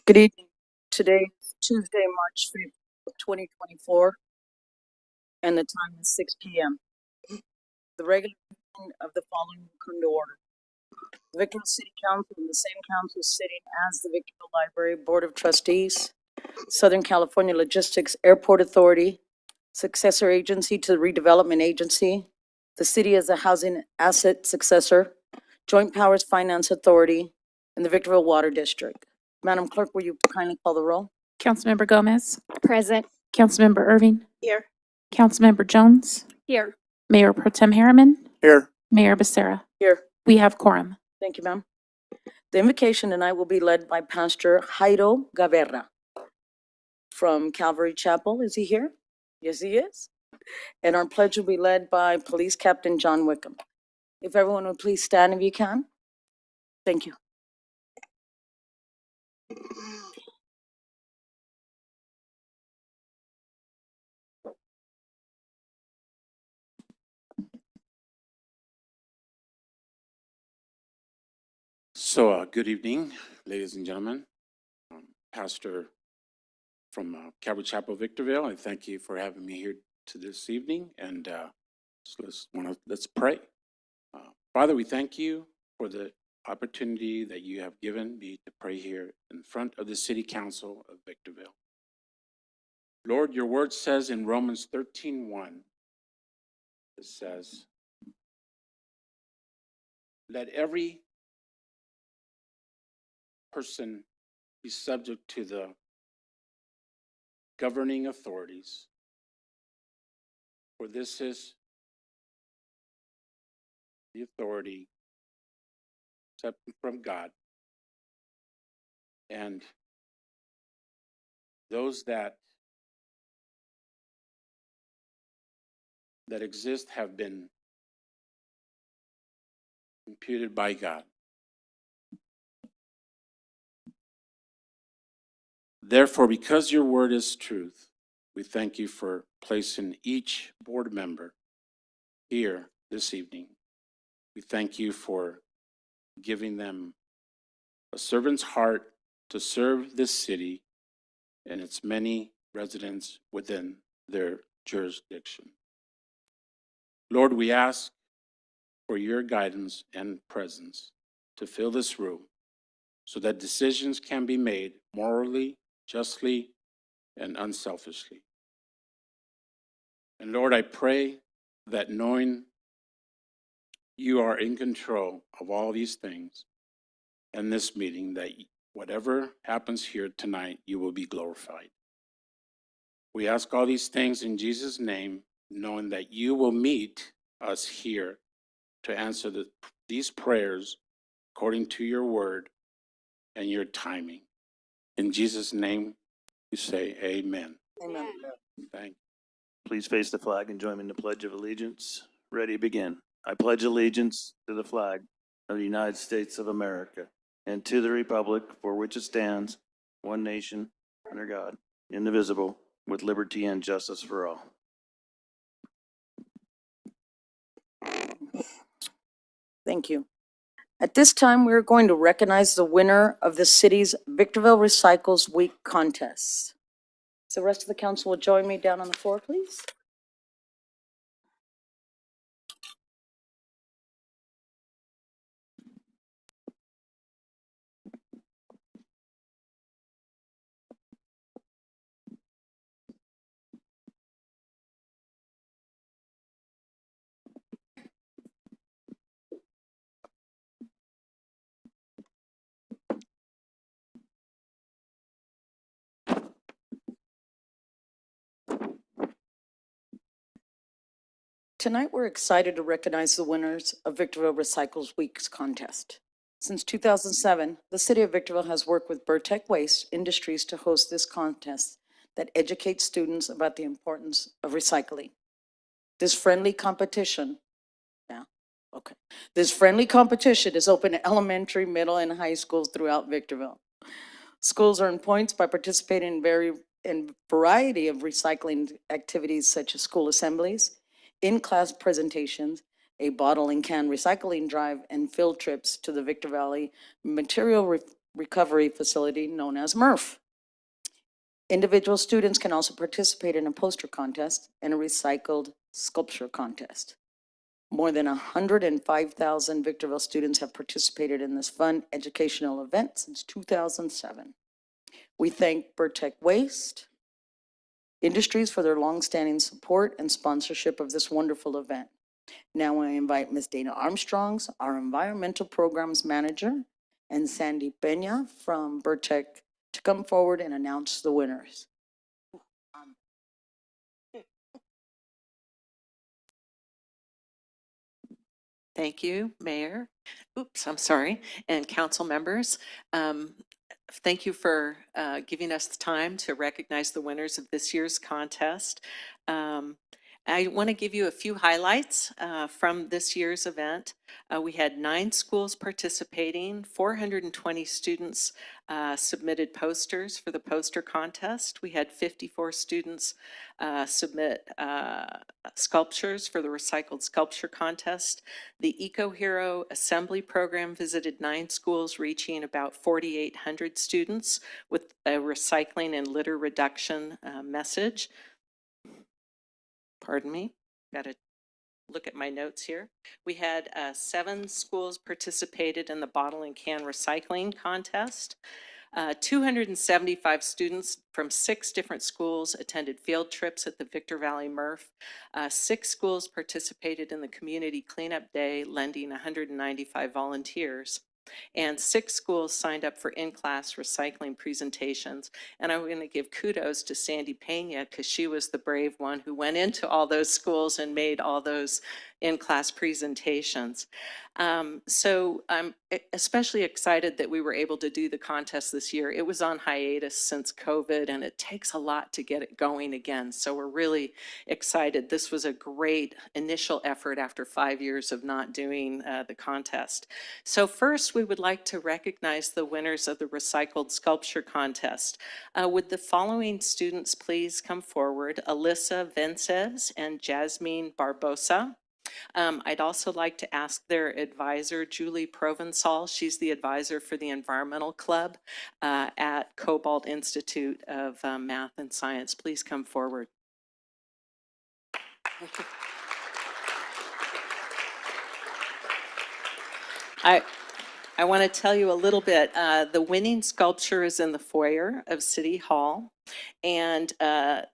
Good evening. Today is Tuesday, March 5th, 2024, and the time is 6 p.m. The regular meeting of the following will come to order. The Victorville City Council and the same council sitting as the Victorville Library Board of Trustees, Southern California Logistics Airport Authority, successor agency to the Redevelopment Agency, the city as a housing asset successor, Joint Powers Finance Authority, and the Victorville Water District. Madam Clerk, will you kindly call the roll? Councilmember Gomez, Present. Councilmember Irving, Here. Councilmember Jones, Here. Mayor Pro Tem Harriman, Here. Mayor Becerra. Here. We have quorum. Thank you, ma'am. The invocation tonight will be led by Pastor Jairo Gaverra from Calvary Chapel. Is he here? Yes, he is. And our pledge will be led by Police Captain John Wickham. If everyone would please stand if you can. Thank you. So, good evening, ladies and gentlemen. Pastor from Calvary Chapel, Victorville. I thank you for having me here to this evening. And so let's pray. Father, we thank you for the opportunity that you have given me to pray here in front of the City Council of Victorville. Lord, your word says in Romans 13:1, it says, let every person be subject to the governing authorities, for this is the authority accepted from God, and those that exist have been imputed by God. Therefore, because your word is truth, we thank you for placing each board member here this evening. We thank you for giving them a servant's heart to serve this city and its many residents within their jurisdiction. Lord, we ask for your guidance and presence to fill this room so that decisions can be made morally, justly, and unselfishly. And Lord, I pray that knowing you are in control of all these things in this meeting, that whatever happens here tonight, you will be glorified. We ask all these things in Jesus' name, knowing that you will meet us here to answer these prayers according to your word and your timing. In Jesus' name, we say amen. Amen. Thank you. Please face the flag and join me in the Pledge of Allegiance. Ready, begin. I pledge allegiance to the flag of the United States of America and to the republic for which it stands, one nation, under God, indivisible, with liberty and justice for all. Thank you. At this time, we're going to recognize the winner of the city's Victorville Recycles Week contest. So the rest of the council will join me down on the floor, please. Tonight, we're excited to recognize the winners of Victorville Recycles Week's contest. Since 2007, the city of Victorville has worked with Burtech Waste Industries to host this contest that educates students about the importance of recycling. This friendly competition, okay. This friendly competition is open to elementary, middle, and high schools throughout Victorville. Schools earn points by participating in variety of recycling activities such as school assemblies, in-class presentations, a bottle and can recycling drive, and field trips to the Victor Valley Material Recovery Facility known as MRF. Individual students can also participate in a poster contest and a recycled sculpture contest. More than 105,000 Victorville students have participated in this fun educational event since 2007. We thank Burtech Waste Industries for their longstanding support and sponsorship of this wonderful event. Now I invite Ms. Dana Armstrongs, our Environmental Programs Manager, and Sandy Peña from Burtech to come forward and announce the winners. Thank you, Mayor. Oops, I'm sorry, and council members. Thank you for giving us the time to recognize the winners of this year's contest. I want to give you a few highlights from this year's event. We had 9 schools participating, 420 students submitted posters for the poster contest. We had 54 students submit sculptures for the recycled sculpture contest. The Eco Hero Assembly Program visited 9 schools, reaching about 4,800 students with a recycling and litter reduction message. Pardon me, got to look at my notes here. We had 7 schools participated in the bottle and can recycling contest. 275 students from 6 different schools attended field trips at the Victor Valley MRF. 6 schools participated in the Community Cleanup Day, lending 195 volunteers. And 6 schools signed up for in-class recycling presentations. And I'm going to give kudos to Sandy Peña because she was the brave one who went into all those schools and made all those in-class presentations. So I'm especially excited that we were able to do the contest this year. It was on hiatus since COVID, and it takes a lot to get it going again. So we're really excited. This was a great initial effort after 5 years of not doing the contest. So first, we would like to recognize the winners of the Recycled Sculpture Contest. Would the following students please come forward? Alyssa Vences and Jasmine Barbosa. I'd also like to ask their advisor, Julie Provençal. She's the advisor for the Environmental Club at Cobalt Institute of Math and Science. Please come forward. I want to tell you a little bit. The winning sculpture is in the foyer of City Hall. And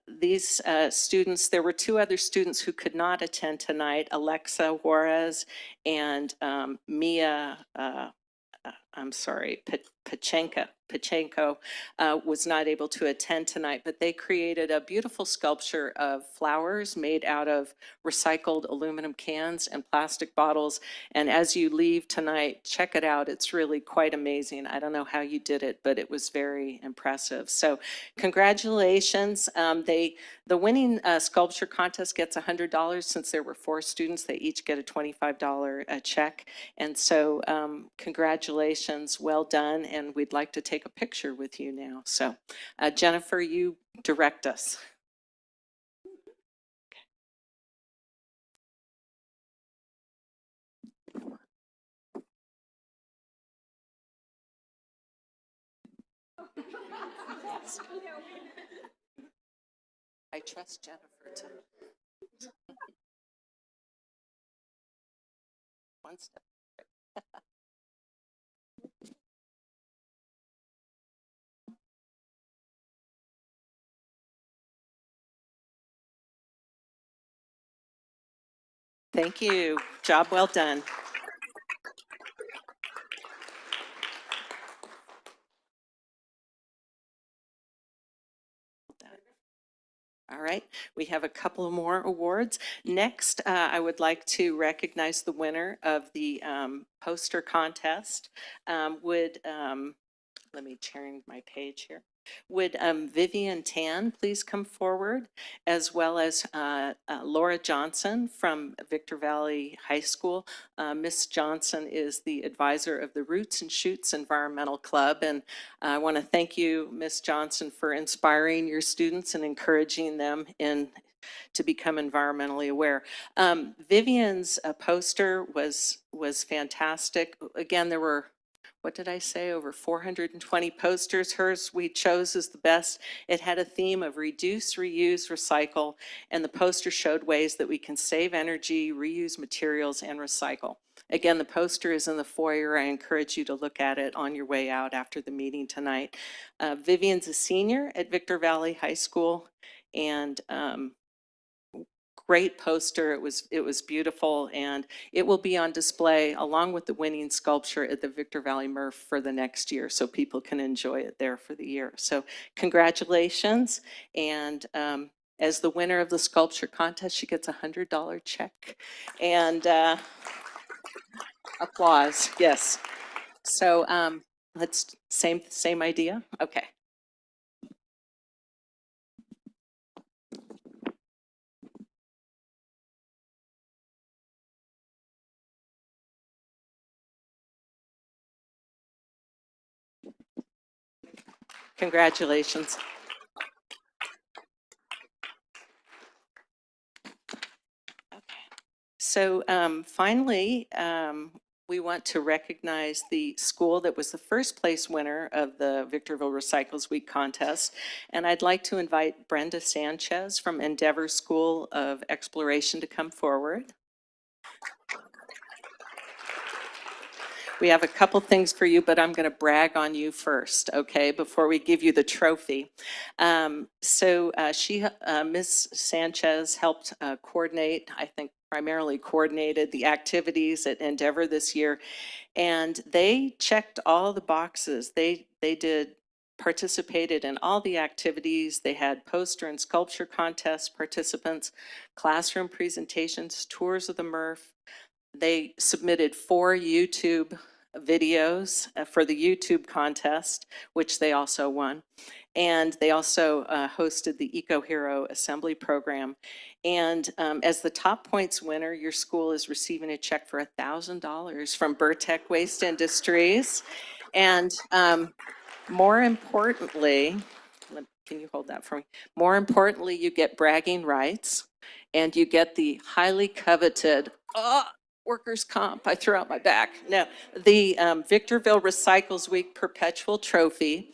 these students, there were 2 other students who could not attend tonight, Alexa Juarez and Mia, I'm sorry, Pachenko was not able to attend tonight, but they created a beautiful sculpture of flowers made out of recycled aluminum cans and plastic bottles. And as you leave tonight, check it out. It's really quite amazing. I don't know how you did it, but it was very impressive. So congratulations. The winning sculpture contest gets $100. Since there were 4 students, they each get a $25 check. And so congratulations, well done. And we'd like to take a picture with you now. So Jennifer, you direct us. Yes. I trust Jennifer to. One step. Thank you. Job well done. All right, we have a couple of more awards. Next, I would like to recognize the winner of the poster contest. Let me change my page here. Would Vivian Tan please come forward, as well as Laura Johnson from Victor Valley High School. Miss Johnson is the advisor of the Roots and Shoots Environmental Club, and I want to thank you, Miss Johnson, for inspiring your students and encouraging them to become environmentally aware. Vivian's poster was fantastic. Again, there were, what did I say, over 420 posters. Hers we chose as the best. It had a theme of reduce, reuse, recycle, and the poster showed ways that we can save energy, reuse materials, and recycle. Again, the poster is in the foyer. I encourage you to look at it on your way out after the meeting tonight. Vivian's a senior at Victor Valley High School, and great poster. It was beautiful, and it will be on display along with the winning sculpture at the Victor Valley Murph for the next year, so people can enjoy it there for the year. So congratulations, and as the winner of the sculpture contest, she gets a $100 check and applause. Yes. So let's same idea. Okay. Congratulations. So finally, we want to recognize the school that was the first place winner of the Victorville Recycles Week contest. And I'd like to invite Brenda Sanchez from Endeavor School of Exploration to come forward. We have a couple things for you, but I'm going to brag on you first, okay, before we give you the trophy. Ms. Sanchez helped coordinate, I think primarily coordinated the activities at Endeavor this year, and they checked all the boxes. They participated in all the activities. They had poster and sculpture contest participants, classroom presentations, tours of the Murph. They submitted 4 YouTube videos for the YouTube contest, which they also won. And they also hosted the Eco Hero Assembly Program. And as the top points winner, your school is receiving a check for $1,000 from Burtech Waste Industries. And more importantly, can you hold that for me? More importantly, you get bragging rights, and you get the highly coveted, workers' comp, I threw out my back. No, the Victorville Recycles Week Perpetual Trophy.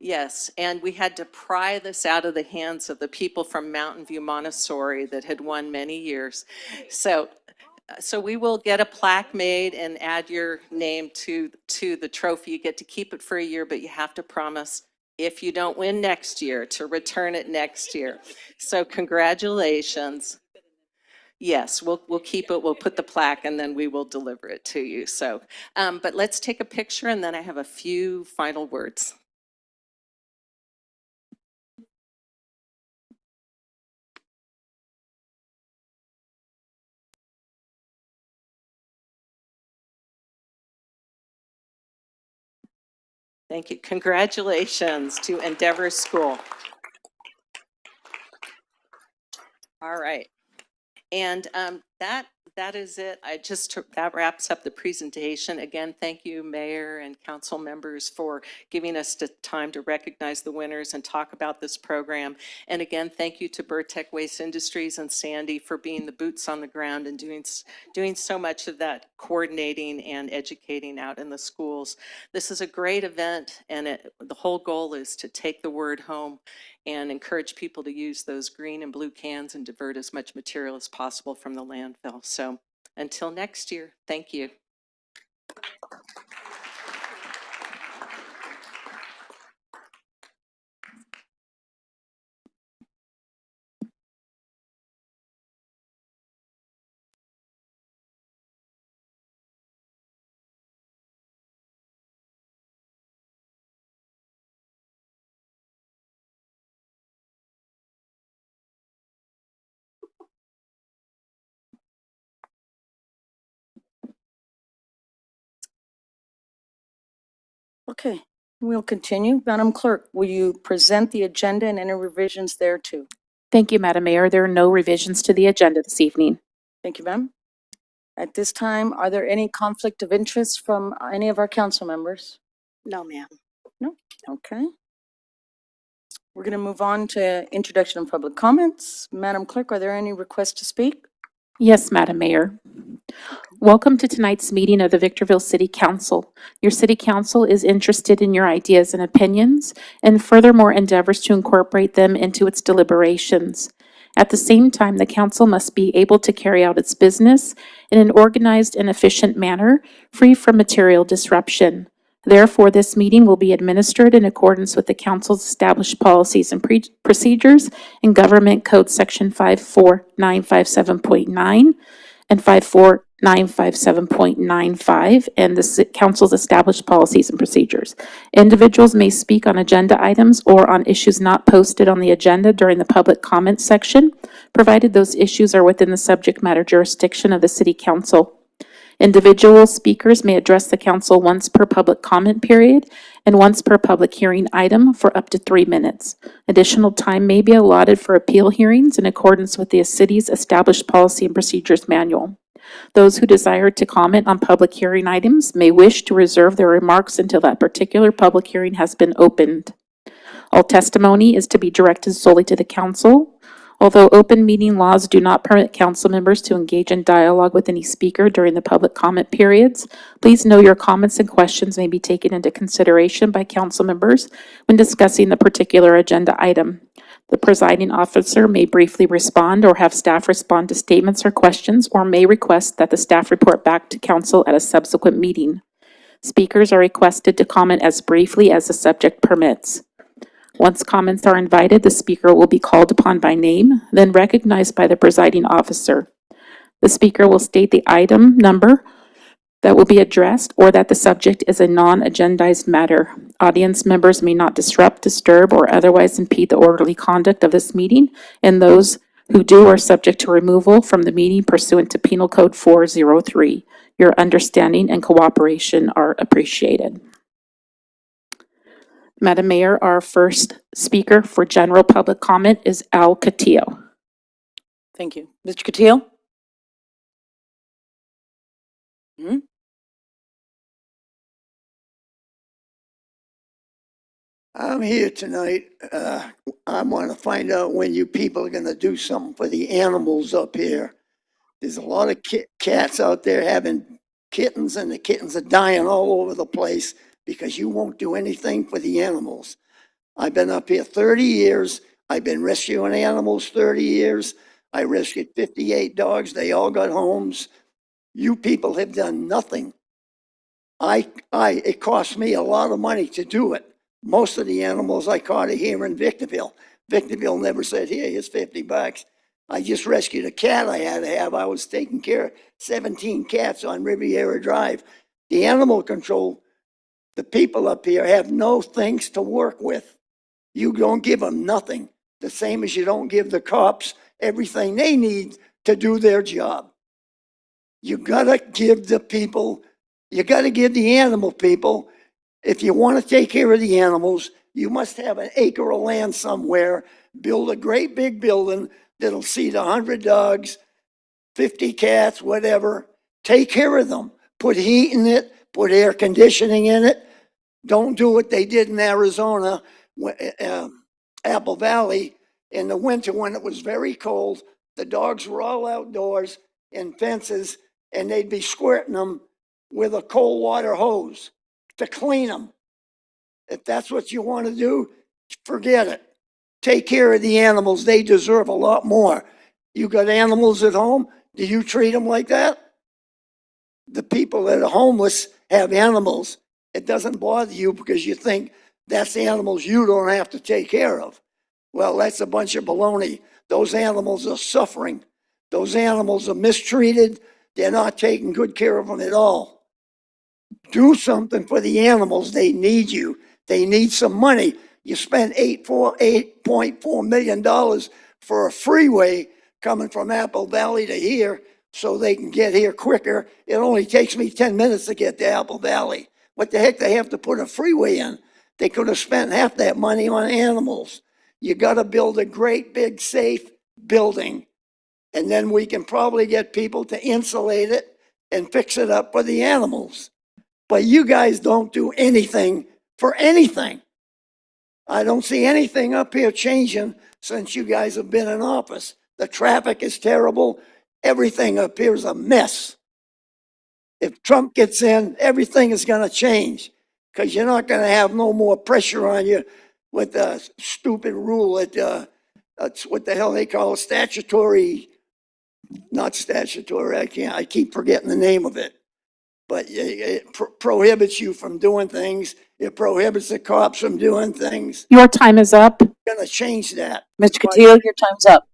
Yes, and we had to pry this out of the hands of the people from Mountain View Montessori that had won many years. So we will get a plaque made and add your name to the trophy. You get to keep it for a year, but you have to promise, if you don't win next year, to return it next year. So congratulations. Yes, we'll keep it. We'll put the plaque and then we will deliver it to you. So, but let's take a picture and then I have a few final words. Thank you. Congratulations to Endeavor School. All right. And that is it. That wraps up the presentation. Again, thank you, Mayor and council members, for giving us the time to recognize the winners and talk about this program. And again, thank you to Burtech Waste Industries and Sandy for being the boots on the ground and doing so much of that coordinating and educating out in the schools. This is a great event, and the whole goal is to take the word home and encourage people to use those green and blue cans and divert as much material as possible from the landfill. So until next year, thank you. Okay, we'll continue. Madam Clerk, will you present the agenda and any revisions thereto? Thank you, Madam Mayor. There are no revisions to the agenda this evening. Thank you, ma'am. At this time, are there any conflict of interest from any of our council members? No, ma'am. No? Okay. We're going to move on to introduction and public comments. Madam Clerk, are there any requests to speak? Yes, Madam Mayor. Welcome to tonight's meeting of the Victorville City Council. Your City Council is interested in your ideas and opinions, and furthermore endeavors to incorporate them into its deliberations. At the same time, the council must be able to carry out its business in an organized and efficient manner, free from material disruption. Therefore, this meeting will be administered in accordance with the council's established policies and procedures in Government Code Section 54957.9 and 54957.95 and the council's established policies and procedures. Individuals may speak on agenda items or on issues not posted on the agenda during the public comment section, provided those issues are within the subject matter jurisdiction of the city council. Individual speakers may address the council once per public comment period and once per public hearing item for up to 3 minutes. Additional time may be allotted for appeal hearings in accordance with the city's established policy and procedures manual. Those who desire to comment on public hearing items may wish to reserve their remarks until that particular public hearing has been opened. All testimony is to be directed solely to the council. Although open meeting laws do not permit council members to engage in dialogue with any speaker during the public comment periods, please know your comments and questions may be taken into consideration by council members when discussing the particular agenda item. The presiding officer may briefly respond or have staff respond to statements or questions, or may request that the staff report back to council at a subsequent meeting. Speakers are requested to comment as briefly as the subject permits. Once comments are invited, the speaker will be called upon by name, then recognized by the presiding officer. The speaker will state the item number that will be addressed or that the subject is a non-agendized matter. Audience members may not disrupt, disturb, or otherwise impede the orderly conduct of this meeting, and those who do are subject to removal from the meeting pursuant to Penal Code 403. Your understanding and cooperation are appreciated. Madam Mayor, our first speaker for general public comment is Al Catillo. Thank you. Mr. Catillo? I'm here tonight. I want to find out when you people are going to do something for the animals up here. There's a lot of cats out there having kittens, and the kittens are dying all over the place because you won't do anything for the animals. I've been up here 30 years. I've been rescuing animals 30 years. I rescued 58 dogs. They all got homes. You people have done nothing. It cost me a lot of money to do it. Most of the animals I caught are here in Victorville. Victorville never said, here, here's $50. I just rescued a cat I had to have. I was taking care of 17 cats on Riviera Drive. The animal control, the people up here have no things to work with. You don't give them nothing. The same as you don't give the cops everything they need to do their job. You gotta give the people, you gotta give the animal people. If you want to take care of the animals, you must have an acre of land somewhere, build a great big building that'll seat 100 dogs, 50 cats, whatever. Take care of them. Put heat in it, put air conditioning in it. Don't do what they did in Arizona, Apple Valley, in the winter when it was very cold. The dogs were all outdoors in fences, and they'd be squirting them with a cold water hose to clean them. If that's what you want to do, forget it. Take care of the animals. They deserve a lot more. You got animals at home? Do you treat them like that? The people that are homeless have animals. It doesn't bother you because you think that's animals you don't have to take care of. Well, that's a bunch of baloney. Those animals are suffering. Those animals are mistreated. They're not taking good care of them at all. Do something for the animals. They need you. They need some money. You spend $8.4 million for a freeway coming from Apple Valley to here so they can get here quicker. It only takes me 10 minutes to get to Apple Valley. What the heck they have to put a freeway in? They could have spent half that money on animals. You gotta build a great big safe building. And then we can probably get people to insulate it and fix it up for the animals. But you guys don't do anything for anything. I don't see anything up here changing since you guys have been in office. The traffic is terrible. Everything up here is a mess. If Trump gets in, everything is gonna change, because you're not gonna have no more pressure on you with the stupid rule that, that's what the hell they call it, statutory, not statutory, I keep forgetting the name of it. But it prohibits you from doing things. It prohibits the cops from doing things. Your time is up. Gonna change that, Mr. Castillo, your time's up.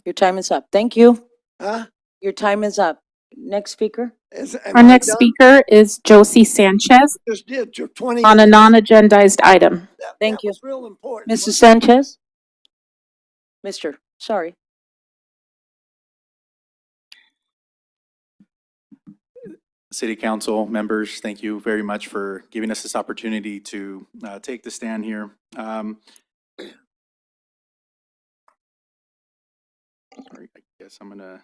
Your time is up. Thank you. huh? Your time is up. Next speaker. Am Our I next done? speaker is Josie Sanchez Just did your 20 on a minutes. non-agendized item. Thank That you. was real important. Mrs. Sanchez? Mr., sorry. City Council members, thank you very much for giving us this opportunity to take the stand here. Sorry, I guess I'm gonna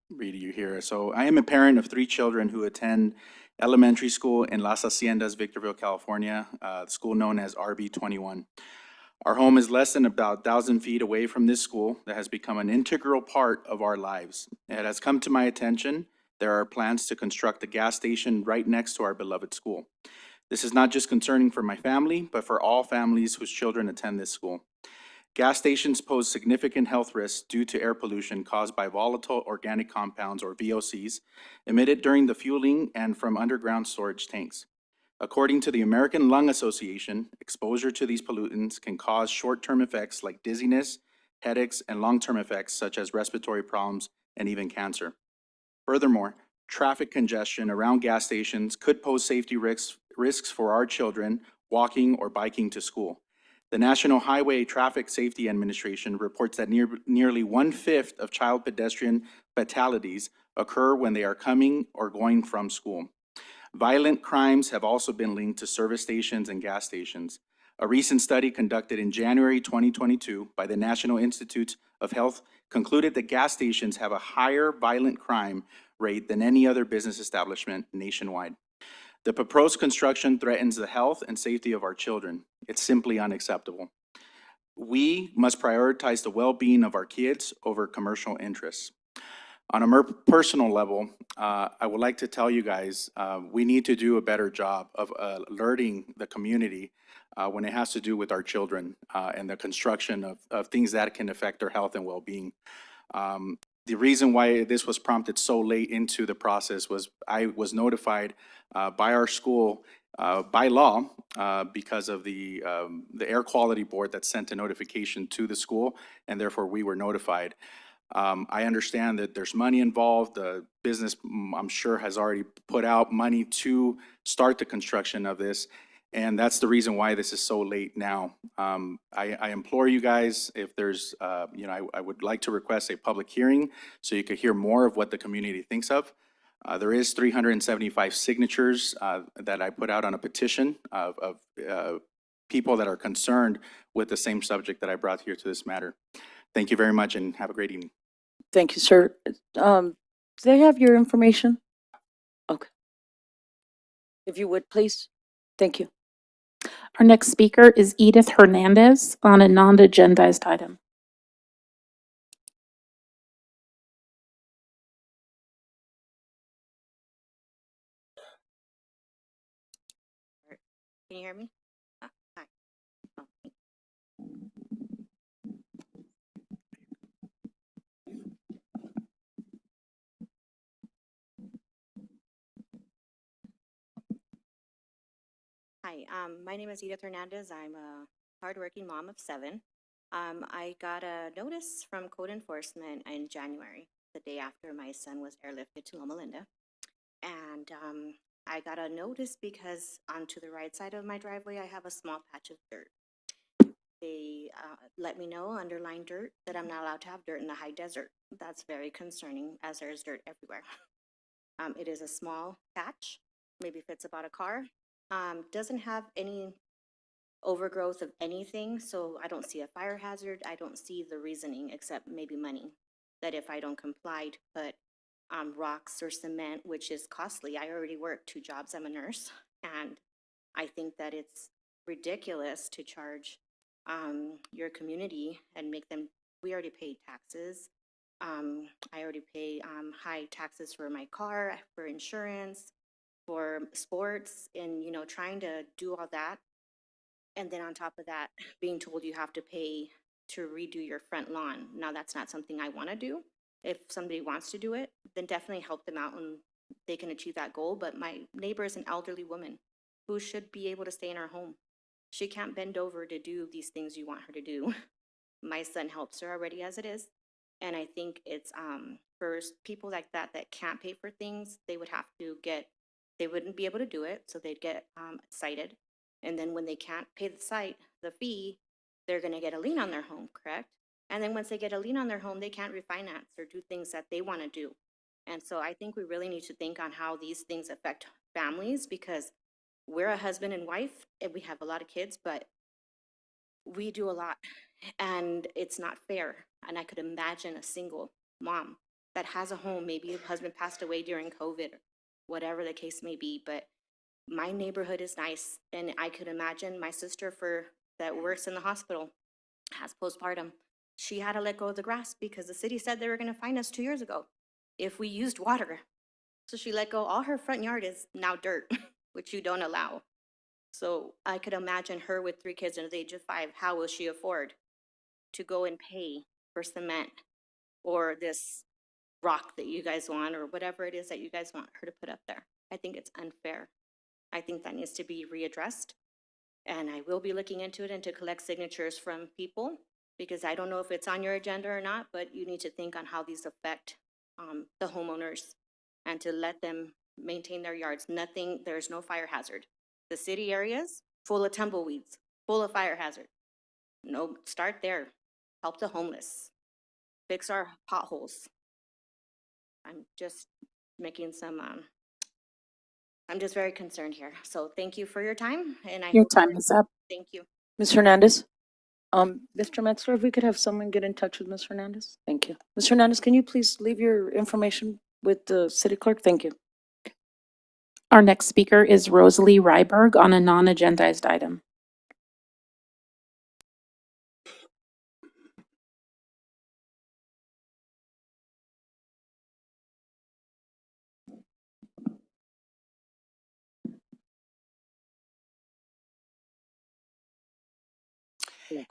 read you here. So I am a parent of 3 children who attend elementary school in Las Haciendas, Victorville, California, the school known as RB 21. Our home is less than about 1,000 feet away from this school that has become an integral part of our lives. It has come to my attention there are plans to construct a gas station right next to our beloved school. This is not just concerning for my family, but for all families whose children attend this school. Gas stations pose significant health risks due to air pollution caused by volatile organic compounds, or VOCs, emitted during the fueling and from underground storage tanks. According to the American Lung Association, exposure to these pollutants can cause short-term effects like dizziness, headaches, and long-term effects such as respiratory problems and even cancer. Furthermore, traffic congestion around gas stations could pose safety risks for our children walking or biking to school. The National Highway Traffic Safety Administration reports that nearly 1/5 of child pedestrian fatalities occur when they are coming or going from school. Violent crimes have also been linked to service stations and gas stations. A recent study conducted in January 2022 by the National Institutes of Health concluded that gas stations have a higher violent crime rate than any other business establishment nationwide. The proposed construction threatens the health and safety of our children. It's simply unacceptable. We must prioritize the well-being of our kids over commercial interests. On a personal level, I would like to tell you guys, we need to do a better job of alerting the community when it has to do with our children and the construction of things that can affect their health and well-being. The reason why this was prompted so late into the process was I was notified by our school by law because of the air quality board that sent a notification to the school, and therefore we were notified. I understand that there's money involved. The business, I'm sure, has already put out money to start the construction of this. And that's the reason why this is so late now. I implore you guys, if there's, I would like to request a public hearing so you could hear more of what the community thinks of. There is 375 signatures that I put out on a petition of people that are concerned with the same subject that I brought here to this matter. Thank you very much and have a great evening. Thank you, sir. Do they have your information? Okay. If you would, please. Thank you. Our next speaker is Edith Hernandez on a non-agendized item. Can you hear me? Hi. Oh, thank Hi, my name is Edith Hernandez. I'm a hardworking mom of 7. I got a notice from code enforcement in January, the day after my son was airlifted to Loma Linda. And I got a notice because onto the right side of my driveway, I have a small patch of dirt. They let me know, underlined dirt, that I'm not allowed to have dirt in the high desert. That's very concerning, as there's dirt everywhere. It is a small patch, maybe fits about a car. Doesn't have any overgrowth of anything, so I don't see a fire hazard. I don't see the reasoning except maybe money. That if I don't comply to put rocks or cement, which is costly. I already work 2 jobs. I'm a nurse, and I think that it's ridiculous to charge your community and make them. We already pay taxes. I already pay high taxes for my car, for insurance, for sports, and trying to do all that. And then on top of that, being told you have to pay to redo your front lawn. Now, that's not something I want to do. If somebody wants to do it, then definitely help them out and they can achieve that goal. But my neighbor is an elderly woman who should be able to stay in her home. She can't bend over to do these things you want her to do. My son helps her already as it is. And I think it's for people like that that can't pay for things, they would have to they wouldn't be able to do it, so they'd get cited. And then when they can't pay the fee, they're going to get a lien on their home, correct? And then once they get a lien on their home, they can't refinance or do things that they want to do. And so I think we really need to think on how these things affect families, because we're a husband and wife and we have a lot of kids, but we do a lot and it's not fair. And I could imagine a single mom that has a home, maybe a husband passed away during COVID, or whatever the case may be, but my neighborhood is nice. And I could imagine my sister that works in the hospital has postpartum. She had to let go of the grass because the city said they were going to fine us 2 years ago if we used water. So she let go. All her front yard is now dirt, which you don't allow. So I could imagine her with 3 kids under the age of 5. How will she afford to go and pay for cement or this rock that you guys want or whatever it is that you guys want her to put up there? I think it's unfair. I think that needs to be readdressed. And I will be looking into it and to collect signatures from people, because I don't know if it's on your agenda or not, but you need to think on how these affect the homeowners and to let them maintain their yards. There's no fire hazard. The city areas, full of tumbleweeds, full of fire hazard. No, start there. Help the homeless. Fix our potholes. I'm just making some, I'm just very concerned here. So thank you for your time, and I Your hope time is up. thank you. Ms. Hernandez? Mr. Metzler, if we could have someone get in touch with Ms. Hernandez? Thank you. Ms. Hernandez, can you please leave your information with the city clerk? Thank you. Our next speaker is Rosalie Ryberg on a non-agendized item.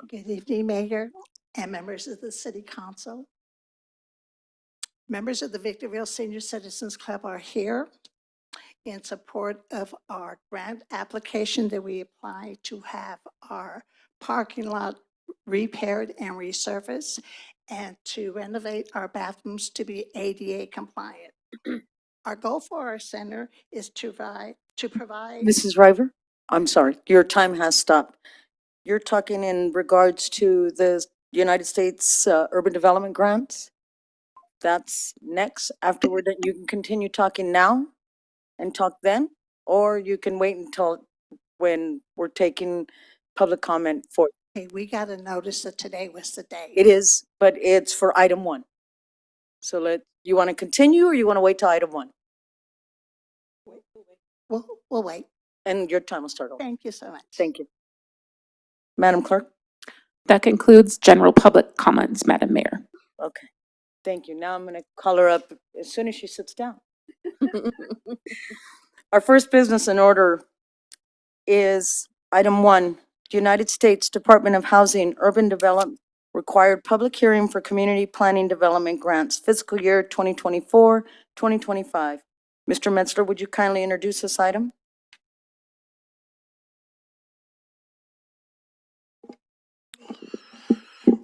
Good evening, Mayor and members of the City Council. Members of the Victorville Senior Citizens Club are here in support of our grant application that we applied to have our parking lot repaired and resurfaced and to renovate our bathrooms to be ADA compliant. Our goal for our center is to provide. Mrs. River? I'm sorry, your time has stopped. You're talking in regards to the United States Urban Development Grants? That's next. After we're done, you can continue talking now and talk then, or you can wait until when we're taking public comment for, Okay, we got a notice that today was the day. it is, but it's for item 1. So you want to continue or you want to wait till item 1? We'll wait. And your time will start over. Thank you so much. Thank you. Madam Clerk? That concludes general public comments, Madam Mayor. Okay, thank you. Now I'm going to call her up as soon as she sits down. Our first business in order is item 1, United States Department of Housing Urban Development required public hearing for community planning development grants fiscal year 2024, 2025. Mr. Metzler, would you kindly introduce this item?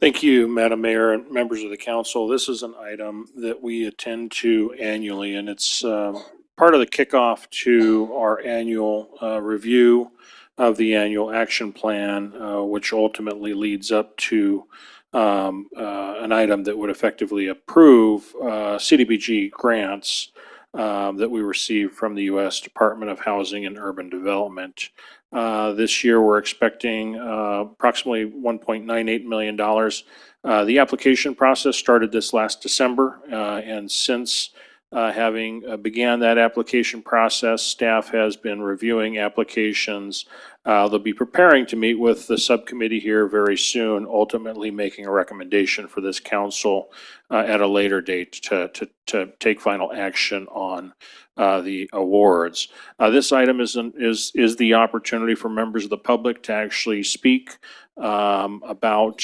Thank you, Madam Mayor and members of the council. This is an item that we attend to annually, and it's part of the kickoff to our annual review of the annual action plan, which ultimately leads up to an item that would effectively approve CDBG grants that we received from the U.S. Department of Housing and Urban Development. This year, we're expecting approximately $1.98 million. The application process started this last December, and since having began that application process, staff has been reviewing applications. They'll be preparing to meet with the subcommittee here very soon, ultimately making a recommendation for this council at a later date to take final action on the awards. This item is the opportunity for members of the public to actually speak about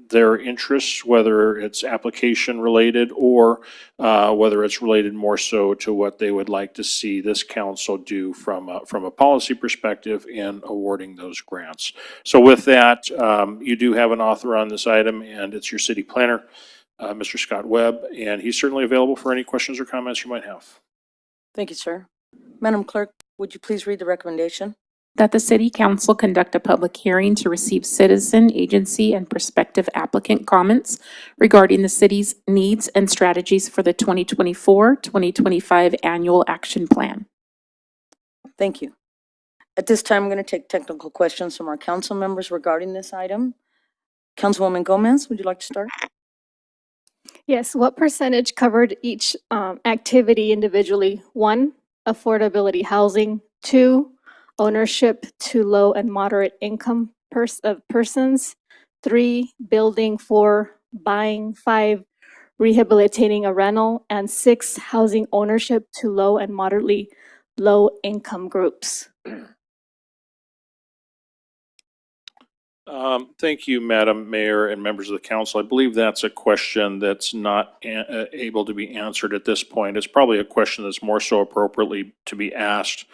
their interests, whether it's application related or whether it's related more so to what they would like to see this council do from a policy perspective in awarding those grants. So with that, you do have an author on this item, and it's your city planner, Mr. Scott Webb, and he's certainly available for any questions or comments you might have. Thank you, sir. Madam Clerk, would you please read the recommendation? That the city council conduct a public hearing to receive citizen, agency, and prospective applicant comments regarding the city's needs and strategies for the 2024-2025 annual action plan. Thank you. At this time, I'm going to take technical questions from our council members regarding this item. Councilwoman Gomez, would you like to start? Yes, what percentage covered each activity individually? 1, affordability housing. 2, ownership to low and moderate income persons. 3, building. 4, buying. 5, rehabilitating a rental. And 6, housing ownership to low and moderately low income groups. Thank you, Madam Mayor and members of the council. I believe that's a question that's not able to be answered at this point. It's probably a question that's more so appropriately to be asked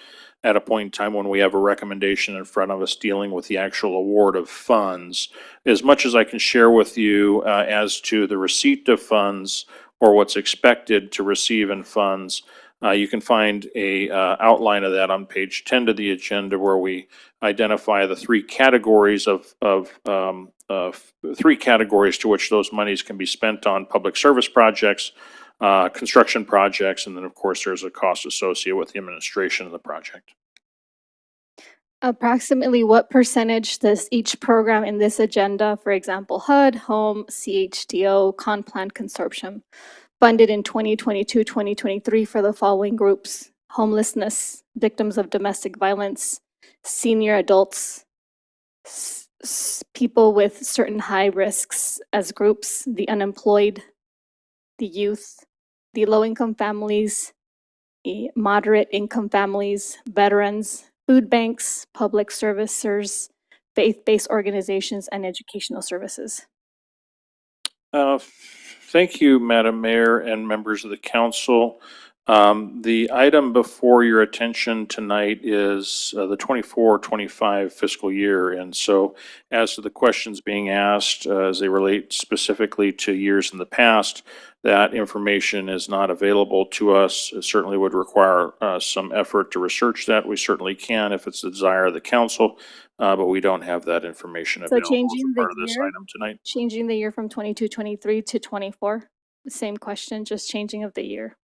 at a point in time when we have a recommendation in front of us dealing with the actual award of funds. As much as I can share with you as to the receipt of funds or what's expected to receive in funds, you can find a outline of that on page 10 of the agenda, where we identify the three categories three categories to which those monies can be spent on: public service projects, construction projects, and then of course there's a cost associated with the administration of the project. Approximately what percentage does each program in this agenda, for example, HUD, Home, CHDO, Conplan Consortium, funded in 2022-2023 for the following groups: homelessness, victims of domestic violence, senior adults, people with certain high risks as groups, the unemployed, the youth, the low-income families, the moderate income families, veterans, food banks, public servicers, faith-based organizations, and educational services. Thank you, Madam Mayor and members of the council. The item before your attention tonight is the 24-25 fiscal year. And so as to the questions being asked, as they relate specifically to years in the past, that information is not available to us. It certainly would require some effort to research that. We certainly can if it's the desire of the council, but we don't have that information So available changing as a the part of this year? item tonight. Changing the year from 22-23 to 24? The same question, just changing of the year.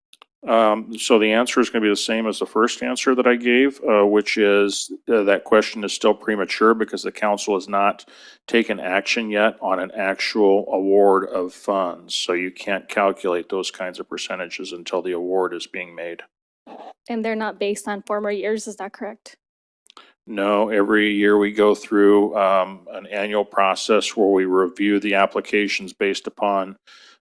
So the answer is going to be the same as the first answer that I gave, which is that question is still premature because the council has not taken action yet on an actual award of funds. So you can't calculate those kinds of percentages until the award is being made. And they're not based on former years, is that correct? No, every year we go through an annual process where we review the applications based upon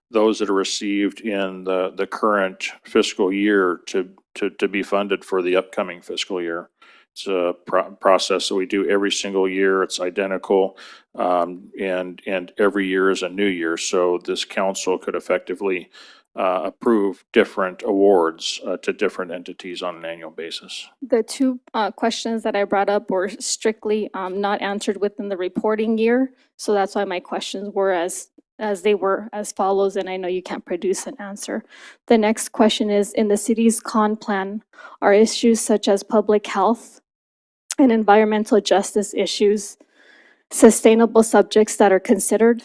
those that are received in the current fiscal year to be funded for the upcoming fiscal year. It's a process that we do every single year. It's identical, and every year is a new year. So this council could effectively approve different awards to different entities on an annual basis. The two questions that I brought up were strictly not answered within the reporting year. So that's why my questions were as they were as follows, and I know you can't produce an answer. The next question is, in the city's con plan, are issues such as public health and environmental justice issues sustainable subjects that are considered?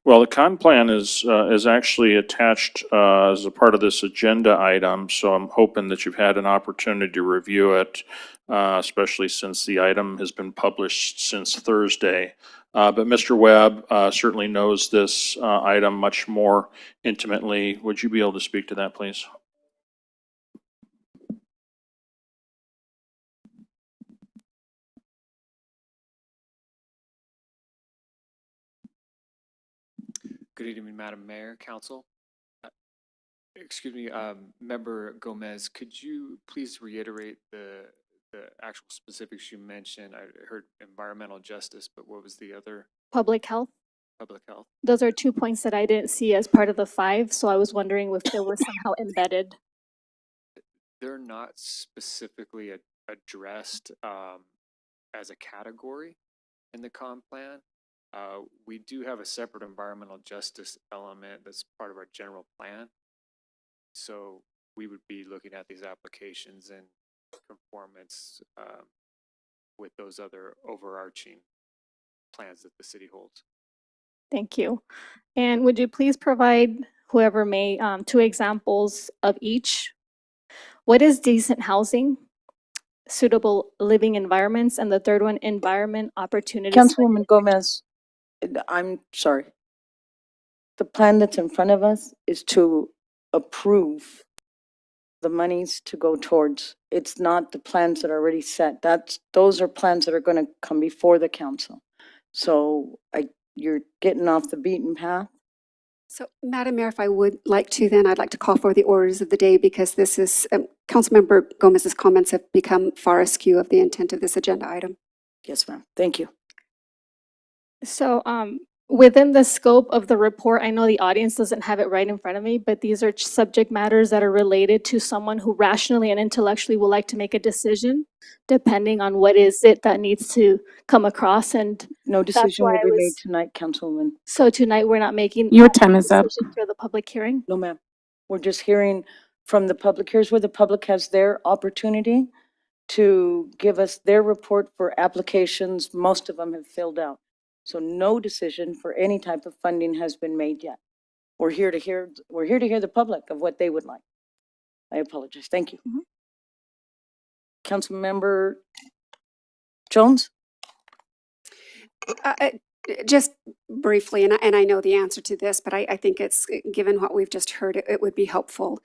Well, the con plan is actually attached, as a part of this agenda item, so I'm hoping that you've had an opportunity to review it, especially since the item has been published since Thursday. But Mr. Webb, certainly knows this, item much more intimately. Would you be able to speak to that, please? Good evening, Madam Mayor, Council. Excuse me, Member Gomez, could you please reiterate the actual specifics you mentioned? I heard environmental justice, but what was the other, Public health, public health? those are 2 points that I didn't see as part of the 5, so I was wondering if they were somehow embedded. They're not specifically addressed as a category in the comp plan. We do have a separate environmental justice element that's part of our general plan. So we would be looking at these applications in conformance with those other overarching plans that the city holds. Thank you. And would you please provide, whoever may, 2 examples of each? What is decent housing, suitable living environments, and the third one, environment opportunities? Councilwoman Gomez, I'm sorry. The plan that's in front of us is to approve the monies to go towards. It's not the plans that are already set. Those are plans that are going to come before the council. So you're getting off the beaten path. So, Madam Mayor, if I would like to, then I'd like to call for the orders of the day because this is, Councilmember Gomez's comments have become far askew of the intent of this agenda item. Yes, ma'am. Thank you. So, within the scope of the report, I know the audience doesn't have it right in front of me, but these are subject matters that are related to someone who rationally and intellectually would like to make a decision, depending on what is it that needs to come across. And No decision why will I be made was- tonight, Councilwoman. so tonight, we're not making. Your time is up. decision for the public hearing? No, ma'am. We're just hearing from the public. Here's where the public has their opportunity to give us their report for applications. Most of them have filled out. So no decision for any type of funding has been made yet. We're here to hear the public of what they would like. I apologize. Thank you. Mhm. Councilmember Jones? Just briefly, and I know the answer to this, but I think it's, given what we've just heard, it would be helpful.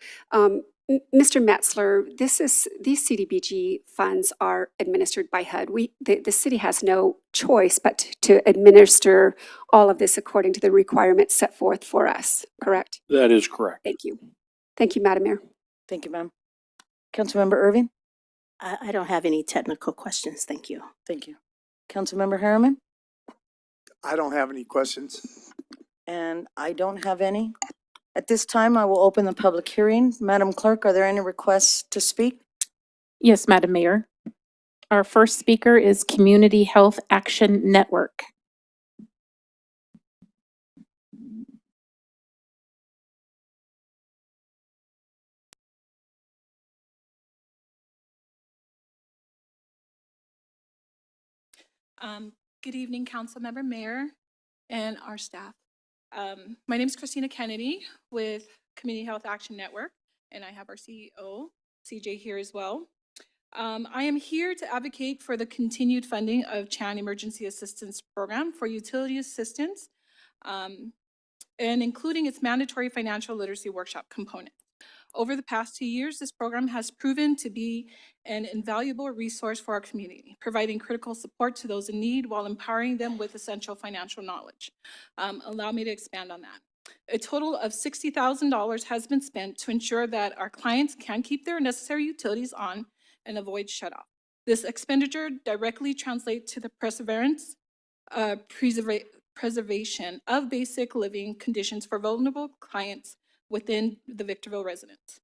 Mr. Metzler, these CDBG funds are administered by HUD. The city has no choice but to administer all of this according to the requirements set forth for us, correct? That is correct. Thank you. Thank you, Madam Mayor. Thank you, ma'am. Councilmember Irving? I don't have any technical questions, thank you. Thank you. Councilmember Harriman? I don't have any questions. And I don't have any. At this time, I will open the public hearing. Madam Clerk, are there any requests to speak? Yes, Madam Mayor. Our first speaker is Community Health Action Network. Good evening, Councilmember Mayor and our staff. My name is Christina Kennedy with Community Health Action Network, and I have our CEO, CJ, here as well. I am here to advocate for the continued funding of Chan Emergency Assistance Program for utility assistance, and including its mandatory financial literacy workshop component. Over the past 2 years, this program has proven to be an invaluable resource for our community, providing critical support to those in need while empowering them with essential financial knowledge. Allow me to expand on that. A total of $60,000 has been spent to ensure that our clients can keep their necessary utilities on and avoid shutoff. This expenditure directly translates to the preservation of basic living conditions for vulnerable clients within the Victorville residents.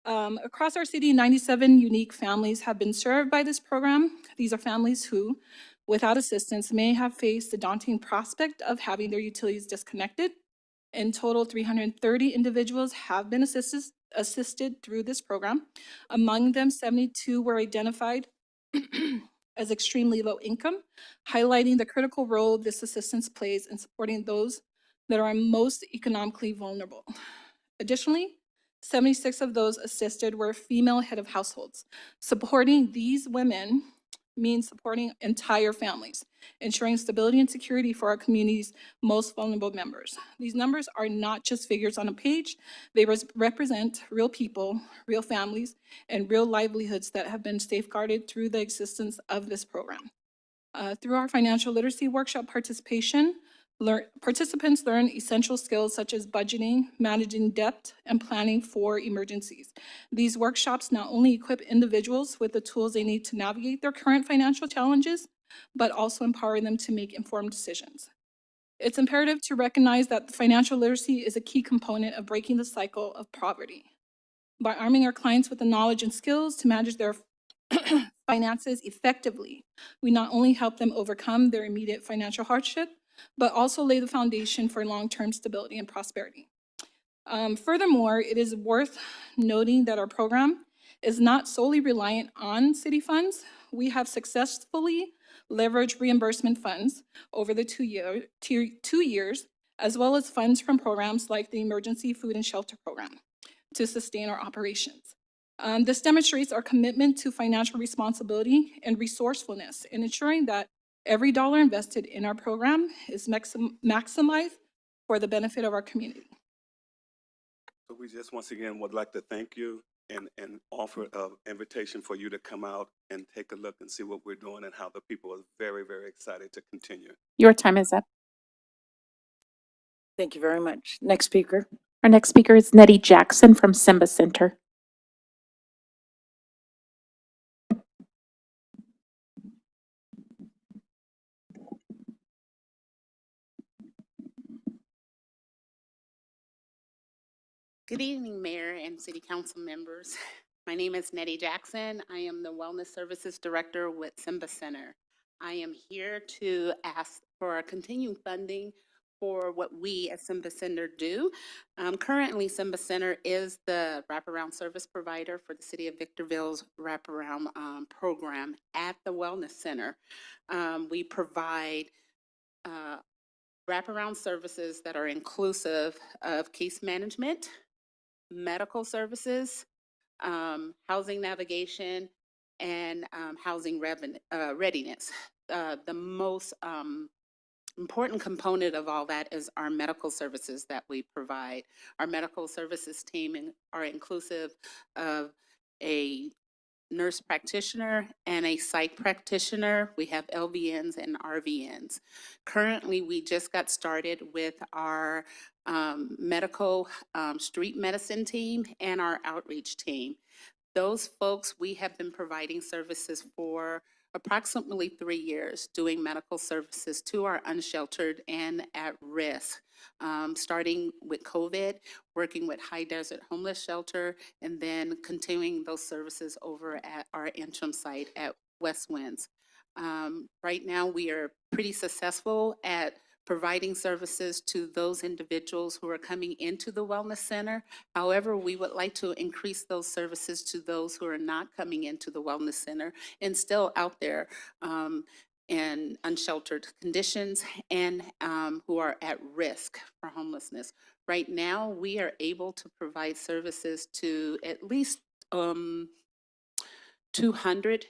Across our city, 97 unique families have been served by this program. These are families who, without assistance, may have faced the daunting prospect of having their utilities disconnected. In total, 330 individuals have been assisted through this program. Among them, 72 were identified as extremely low income, highlighting the critical role this assistance plays in supporting those that are most economically vulnerable. Additionally, 76 of those assisted were female head of households. Supporting these women means supporting entire families, ensuring stability and security for our community's most vulnerable members. These numbers are not just figures on a page, they represent real people, real families, and real livelihoods that have been safeguarded through the existence of this program. Through our financial literacy workshop participation, participants learn essential skills such as budgeting, managing debt, and planning for emergencies. These workshops not only equip individuals with the tools they need to navigate their current financial challenges, but also empower them to make informed decisions. It's imperative to recognize that financial literacy is a key component of breaking the cycle of poverty. By arming our clients with the knowledge and skills to manage their finances effectively, we not only help them overcome their immediate financial hardship, but also lay the foundation for long-term stability and prosperity. Furthermore, it is worth noting that our program is not solely reliant on city funds. We have successfully leveraged reimbursement funds over the 2 years, as well as funds from programs like the Emergency Food and Shelter Program to sustain our operations. This demonstrates our commitment to financial responsibility and resourcefulness in ensuring that every dollar invested in our program is maximized for the benefit of our community. So we just once again would like to thank you and offer an invitation for you to come out and take a look and see what we're doing and how the people are very, very excited to continue. Your time is up. Thank you very much. Next speaker. Our next speaker is Nettie Jackson from Simba Center. Good evening, Mayor and City Council members. My name is Nettie Jackson. I am the Wellness Services Director with Simba Center. I am here to ask for continued funding for what we at Simba Center do. Currently, Simba Center is the wraparound service provider for the City of Victorville's wraparound program at the Wellness Center. We provide wraparound services that are inclusive of case management, medical services, housing navigation, and housing readiness. The most important component of all that is our medical services that we provide. Our medical services team are inclusive of a nurse practitioner and a psych practitioner. We have LVNs and RVNs. Currently, we just got started with our medical street medicine team and our outreach team. Those folks, we have been providing services for approximately 3 years, doing medical services to our unsheltered and at risk. Starting with COVID, working with High Desert Homeless Shelter, and then continuing those services over at our interim site at West Winds. Right now, we are pretty successful at providing services to those individuals who are coming into the Wellness Center. However, we would like to increase those services to those who are not coming into the Wellness Center and still out there in unsheltered conditions and who are at risk for homelessness. Right now, we are able to provide services to at least 200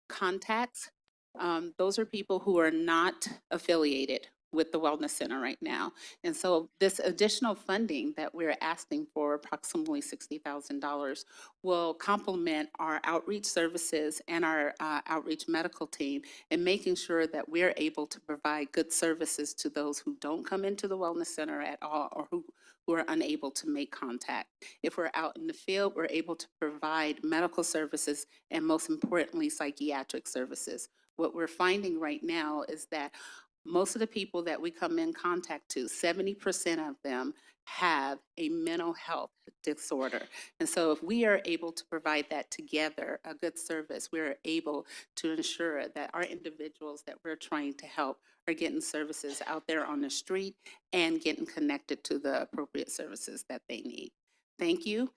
contacts. Those are people who are not affiliated with the Wellness Center right now. And so this additional funding that we're asking for, approximately $60,000, will complement our outreach services and our outreach medical team in making sure that we're able to provide good services to those who don't come into the Wellness Center at all or who are unable to make contact. If we're out in the field, we're able to provide medical services and most importantly, psychiatric services. What we're finding right now is that most of the people that we come in contact to, 70% of them have a mental health disorder. And so if we are able to provide that together, a good service, we're able to ensure that our individuals that we're trying to help are getting services out there on the street and getting connected to the appropriate services that they need. Thank you.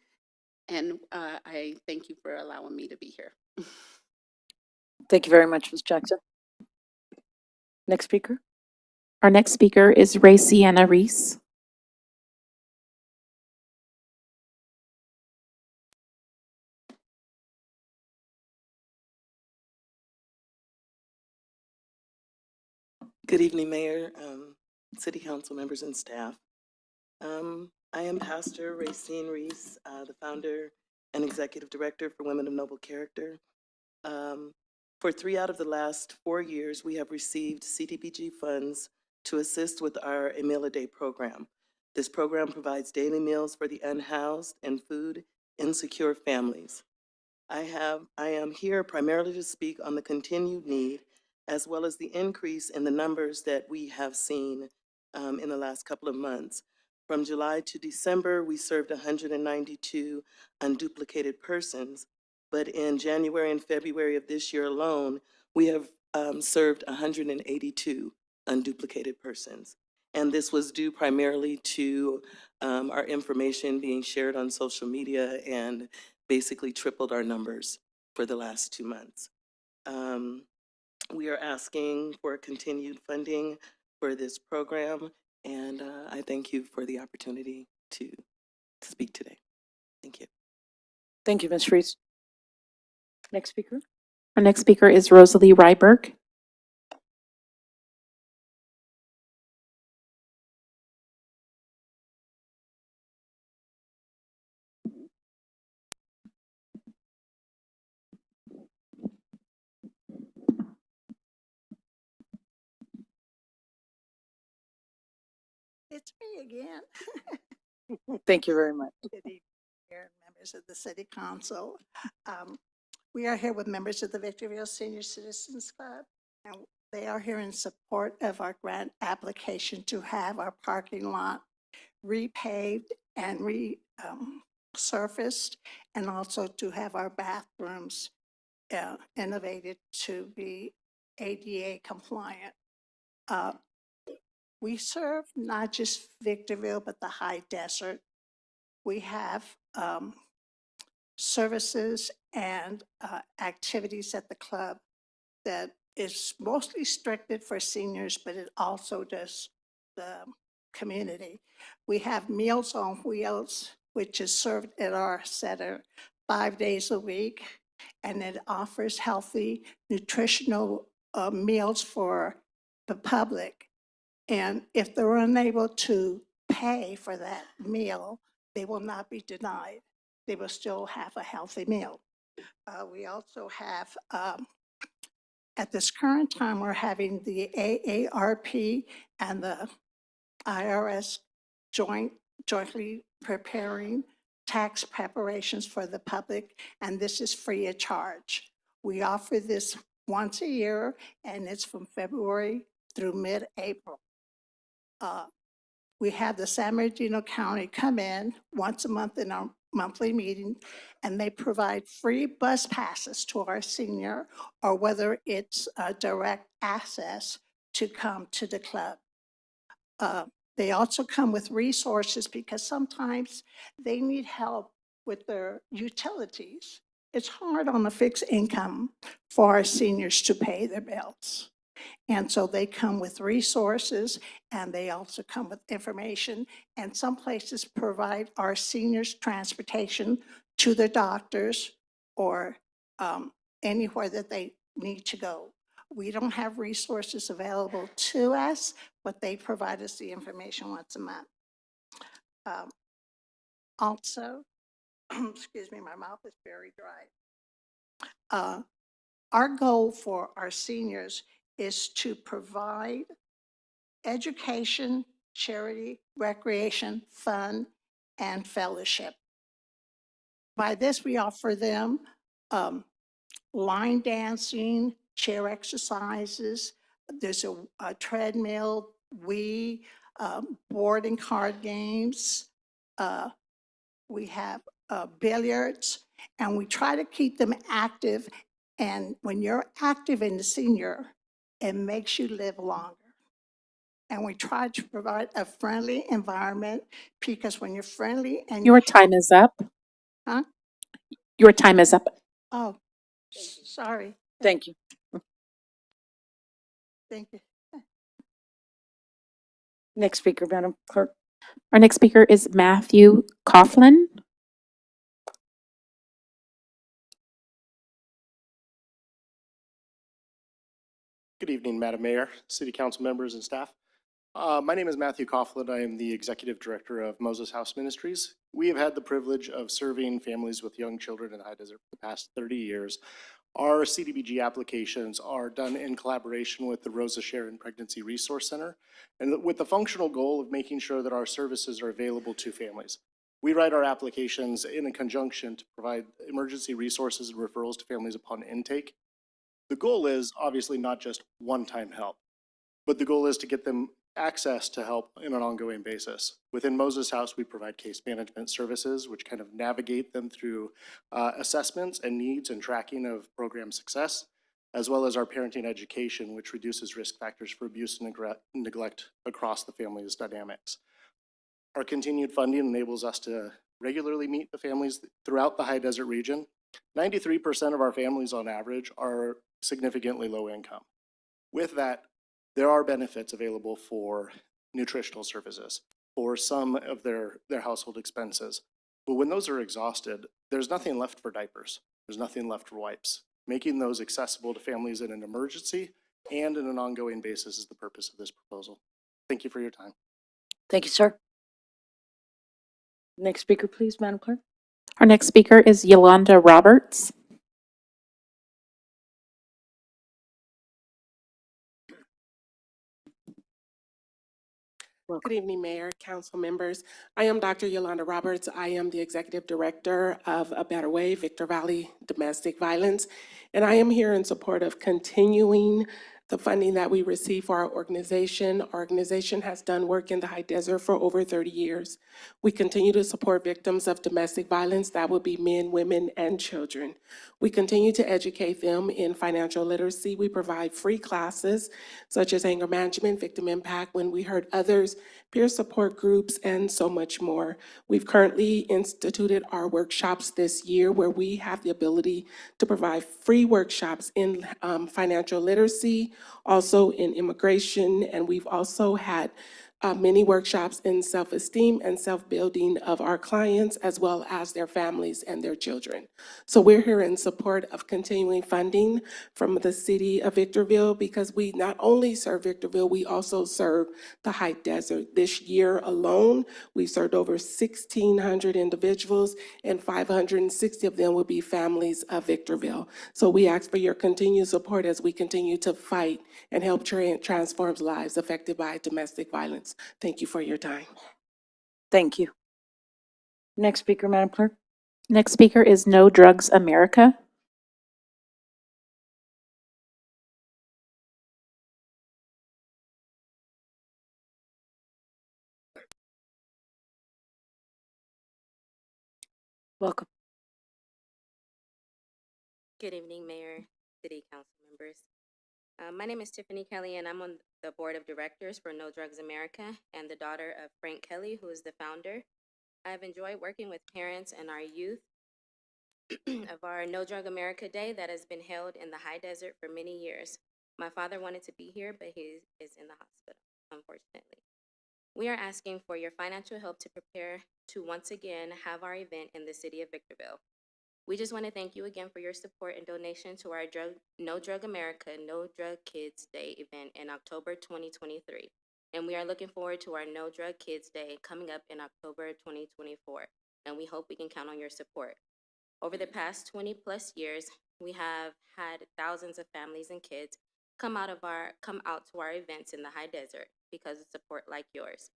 And I thank you for allowing me to be here. Thank you very much, Ms. Jackson. Next speaker. Our next speaker is Ray Sienna Reese. Good evening, Mayor, City Council members and staff. I am Pastor Racine Reese, the founder and executive director for Women of Noble Character. For 3 out of the last 4 years, we have received CDBG funds to assist with our A Meal a Day program. This program provides daily meals for the unhoused and food insecure families. I am here primarily to speak on the continued need as well as the increase in the numbers that we have seen in the last couple of months. From July to December, we served 192 unduplicated persons, but in January and February of this year alone, we have served 182 unduplicated persons. And this was due primarily to our information being shared on social media and basically tripled our numbers for the last 2 months. We are asking for continued funding for this program, and I thank you for the opportunity to speak today. Thank you. Thank you, Ms. Reese. Next speaker. Our next speaker is Rosalie Ryberg. It's me again. Thank you very much. Good evening, Mayor and members of the City Council. We are here with members of the Victorville Senior Citizens Club, and they are here in support of our grant application to have our parking lot repaved and resurfaced, and also to have our bathrooms innovated to be ADA compliant. We serve not just Victorville, but the high desert. We have services and activities at the club that is mostly restricted for seniors, but it also does the community. We have Meals on Wheels, which is served at our center 5 days a week, and it offers healthy, nutritional meals for the public. And if they're unable to pay for that meal, they will not be denied. They will still have a healthy meal. We also have, at this current time, we're having the AARP and the IRS jointly preparing tax preparations for the public, and this is free of charge. We offer this once a year, and it's from February through mid-April. We have the San Bernardino County come in once a month in our monthly meeting, and they provide free bus passes to our senior, or whether it's direct access to come to the club. They also come with resources because sometimes they need help with their utilities. It's hard on a fixed income for our seniors to pay their bills. And so they come with resources, and they also come with information. And some places provide our seniors transportation to their doctors or anywhere that they need to go. We don't have resources available to us, but they provide us the information once a month. Also, excuse me, my mouth is very dry. Our goal for our seniors is to provide education, charity, recreation, fun, and fellowship. By this, we offer them line dancing, chair exercises. There's a treadmill, board and card games. We have billiards, and we try to keep them active. And when you're active in the senior, it makes you live longer. And we try to provide a friendly environment, because when you're friendly and Your time is up. Huh? Your time is up. Oh, sorry. Thank you. Thank you. Next speaker, Madam Clerk. Our next speaker is Matthew Coughlin. Good Good evening, Madam Mayor, City Council members, and staff. My name is Matthew Coughlin. I am the Executive Director of Moses House Ministries. We have had the privilege of serving families with young children in the High Desert for the past 30 years. Our CDBG applications are done in collaboration with the Rosa Sharon Pregnancy Resource Center, and with the functional goal of making sure that our services are available to families. We write our applications in conjunction to provide emergency resources and referrals to families upon intake. The goal is obviously not just one-time help, but the goal is to get them access to help in an ongoing basis. Within Moses House, we provide case management services, which kind of navigate them through assessments and needs and tracking of program success, as well as our parenting education, which reduces risk factors for abuse and neglect across the family's dynamics. Our continued funding enables us to regularly meet the families throughout the High Desert region. 93% of our families on average are significantly low income. With that, there are benefits available for nutritional services, for some of their household expenses. But when those are exhausted, there's nothing left for diapers. There's nothing left for wipes. Making those accessible to families in an emergency and in an ongoing basis is the purpose of this proposal. Thank you for your time. Thank you, sir. Next speaker, please, Madam Clerk. Our next speaker is Yolanda Roberts. Welcome. Good evening, Mayor, Council members. I am Dr. Yolanda Roberts. I am the Executive Director of A Better Way, Victor Valley Domestic Violence, and I am here in support of continuing the funding that we receive for our organization. Our organization has done work in the High Desert for over 30 years. We continue to support victims of domestic violence. That would be men, women, and children. We continue to educate them in financial literacy. We provide free classes such as anger management, victim impact, when we hurt others, peer support groups, and so much more. We've currently instituted our workshops this year where we have the ability to provide free workshops in financial literacy, also in immigration, and we've also had many workshops in self-esteem and self-building of our clients as well as their families and their children. So we're here in support of continuing funding from the city of Victorville because we not only serve Victorville, we also serve the High Desert. This year alone, we served over 1,600 individuals and 560 of them will be families of Victorville. So we ask for your continued support as we continue to fight and help transform lives affected by domestic violence. Thank you for your time. Thank you. Next speaker, Madam Clerk. Next speaker is No Drugs America. Welcome. Good evening, Mayor, City Council members. My name is Tiffany Kelly, and I'm on the Board of Directors for No Drugs America and the daughter of Frank Kelly, who is the founder. I've enjoyed working with parents and our youth of our No Drug America Day that has been held in the High Desert for many years. My father wanted to be here, but he is in the hospital, unfortunately. We are asking for your financial help to prepare to once again have our event in the city of Victorville. We just want to thank you again for your support and donation to our No Drug America, No Drug Kids Day event in October 2023. And we are looking forward to our No Drug Kids Day coming up in October 2024. And we hope we can count on your support. Over the past 20 plus years, we have had thousands of families and kids come out to our events in the High Desert because of support like yours.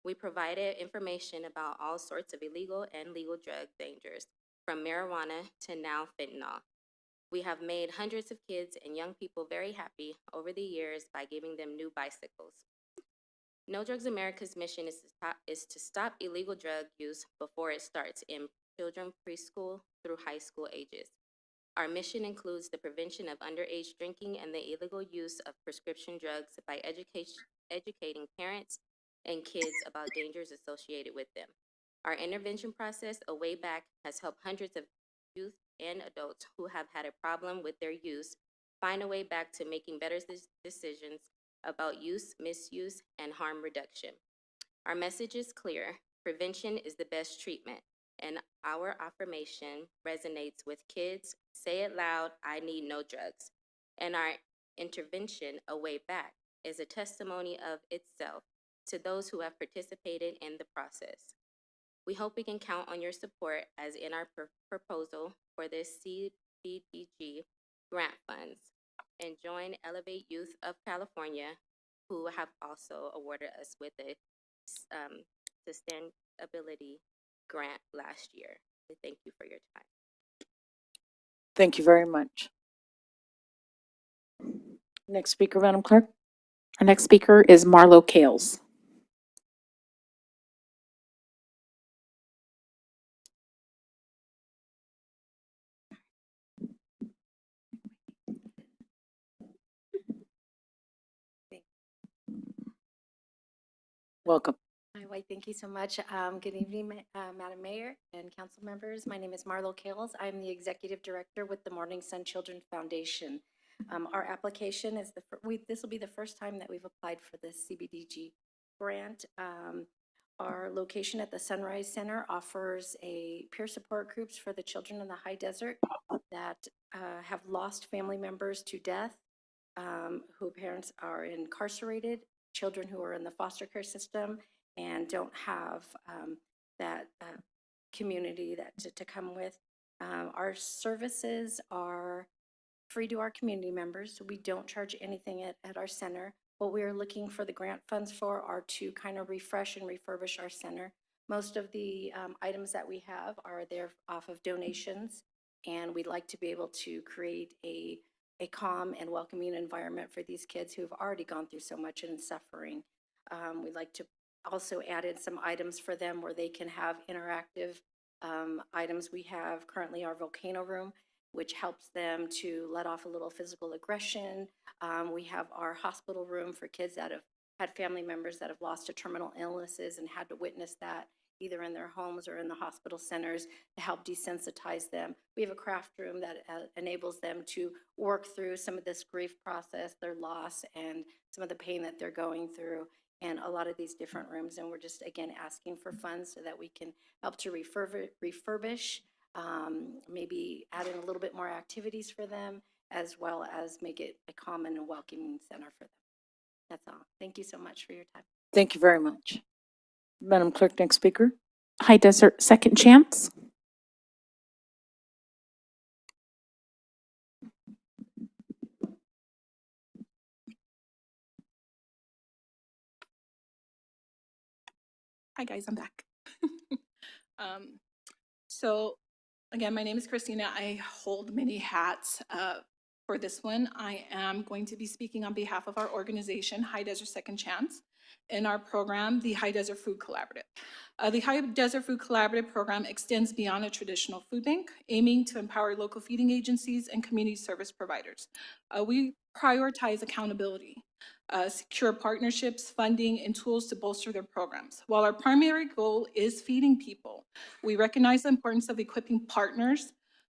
We provided information about all sorts of illegal and legal drug dangers, from marijuana to now fentanyl. We have made hundreds of kids and young people very happy over the years by giving them new bicycles. No Drugs America's mission is to stop illegal drug use before it starts in children preschool through high school ages. Our mission includes the prevention of underage drinking and the illegal use of prescription drugs by educating parents and kids about dangers associated with them. Our intervention process, A Way Back, has helped hundreds of youth and adults who have had a problem with their use find a way back to making better decisions about use, misuse, and harm reduction. Our message is clear: prevention is the best treatment, and our affirmation resonates with kids. Say it loud: I need no drugs. And our intervention A Way Back is a testimony of itself to those who have participated in the process. We hope we can count on your support as in our proposal for this CDBG grant funds, and join Elevate Youth of California, who have also awarded us with a sustainability grant last year. We thank you for your time. Thank you very much. Next speaker, Madam Clerk. Our next speaker is Marlo Kales. Welcome. Hi, White, thank you so much. Good evening, Madam Mayor and council members. My name is Marlo Kales. I'm the Executive Director with the Morning Sun Children Foundation. Our application is this will be the first time that we've applied for this CBDG grant. Our location at the Sunrise Center offers peer support groups for the children in the high desert that have lost family members to death, whose parents are incarcerated, children who are in the foster care system and don't have that community to come with. Our services are free to our community members, so we don't charge anything at our center. What we are looking for the grant funds for are to kind of refresh and refurbish our center. Most of the items that we have are there off of donations, and we'd like to be able to create a calm and welcoming environment for these kids who have already gone through so much and suffering. We'd like to also add in some items for them where they can have interactive items. We have currently our volcano room, which helps them to let off a little physical aggression. We have our hospital room for kids that have had family members that have lost to terminal illnesses and had to witness that either in their homes or in the hospital centers to help desensitize them. We have a craft room that enables them to work through some of this grief process, their loss, and some of the pain that they're going through, and a lot of these different rooms. And we're just, again, asking for funds so that we can help to refurbish, maybe add in a little bit more activities for them, as well as make it a common and welcoming center for them. That's all. Thank you so much for your time. Thank you very much. Madam Clerk, next speaker. High Desert Second Chance. Hi guys, I'm back. So again, my name is Christina. I hold many hats for this one. I am going to be speaking on behalf of our organization, High Desert Second Chance, in our program, the High Desert Food Collaborative. The High Desert Food Collaborative program extends beyond a traditional food bank, aiming to empower local feeding agencies and community service providers. We prioritize accountability, secure partnerships, funding, and tools to bolster their programs. While our primary goal is feeding people, we recognize the importance of equipping partners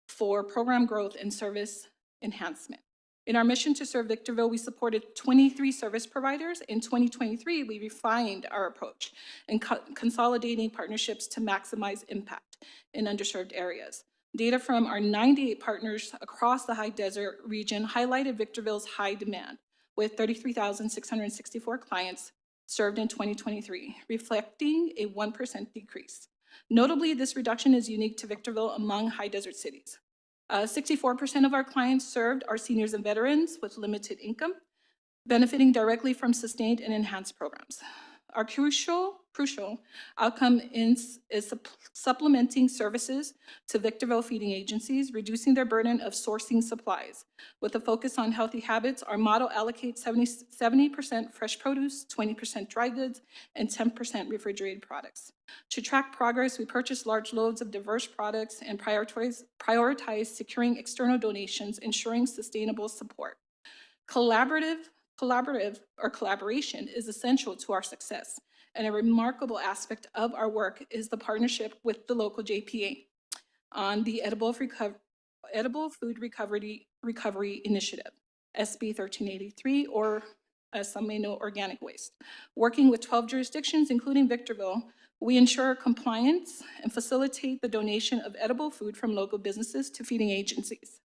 for program growth and service enhancement. In our mission to serve Victorville, we supported 23 service providers. In 2023, we refined our approach and consolidating partnerships to maximize impact in underserved areas. Data from our 98 partners across the High Desert region highlighted Victorville's high demand, with 33,664 clients served in 2023, reflecting a 1% decrease. Notably, this reduction is unique to Victorville among high desert cities. 64% of our clients served are seniors and veterans with limited income, benefiting directly from sustained and enhanced programs. Our crucial outcome is supplementing services to Victorville feeding agencies, reducing their burden of sourcing supplies. With a focus on healthy habits, our model allocates 70% fresh produce, 20% dry goods, and 10% refrigerated products. To track progress, we purchase large loads of diverse products and prioritize securing external donations, ensuring sustainable support. Collaboration is essential to our success, and a remarkable aspect of our work is the partnership with the local JPA on the Edible Food Recovery Initiative, SB 1383, or as some may know, organic waste. Working with 12 jurisdictions, including Victorville, we ensure compliance and facilitate the donation of edible food from local businesses to feeding agencies.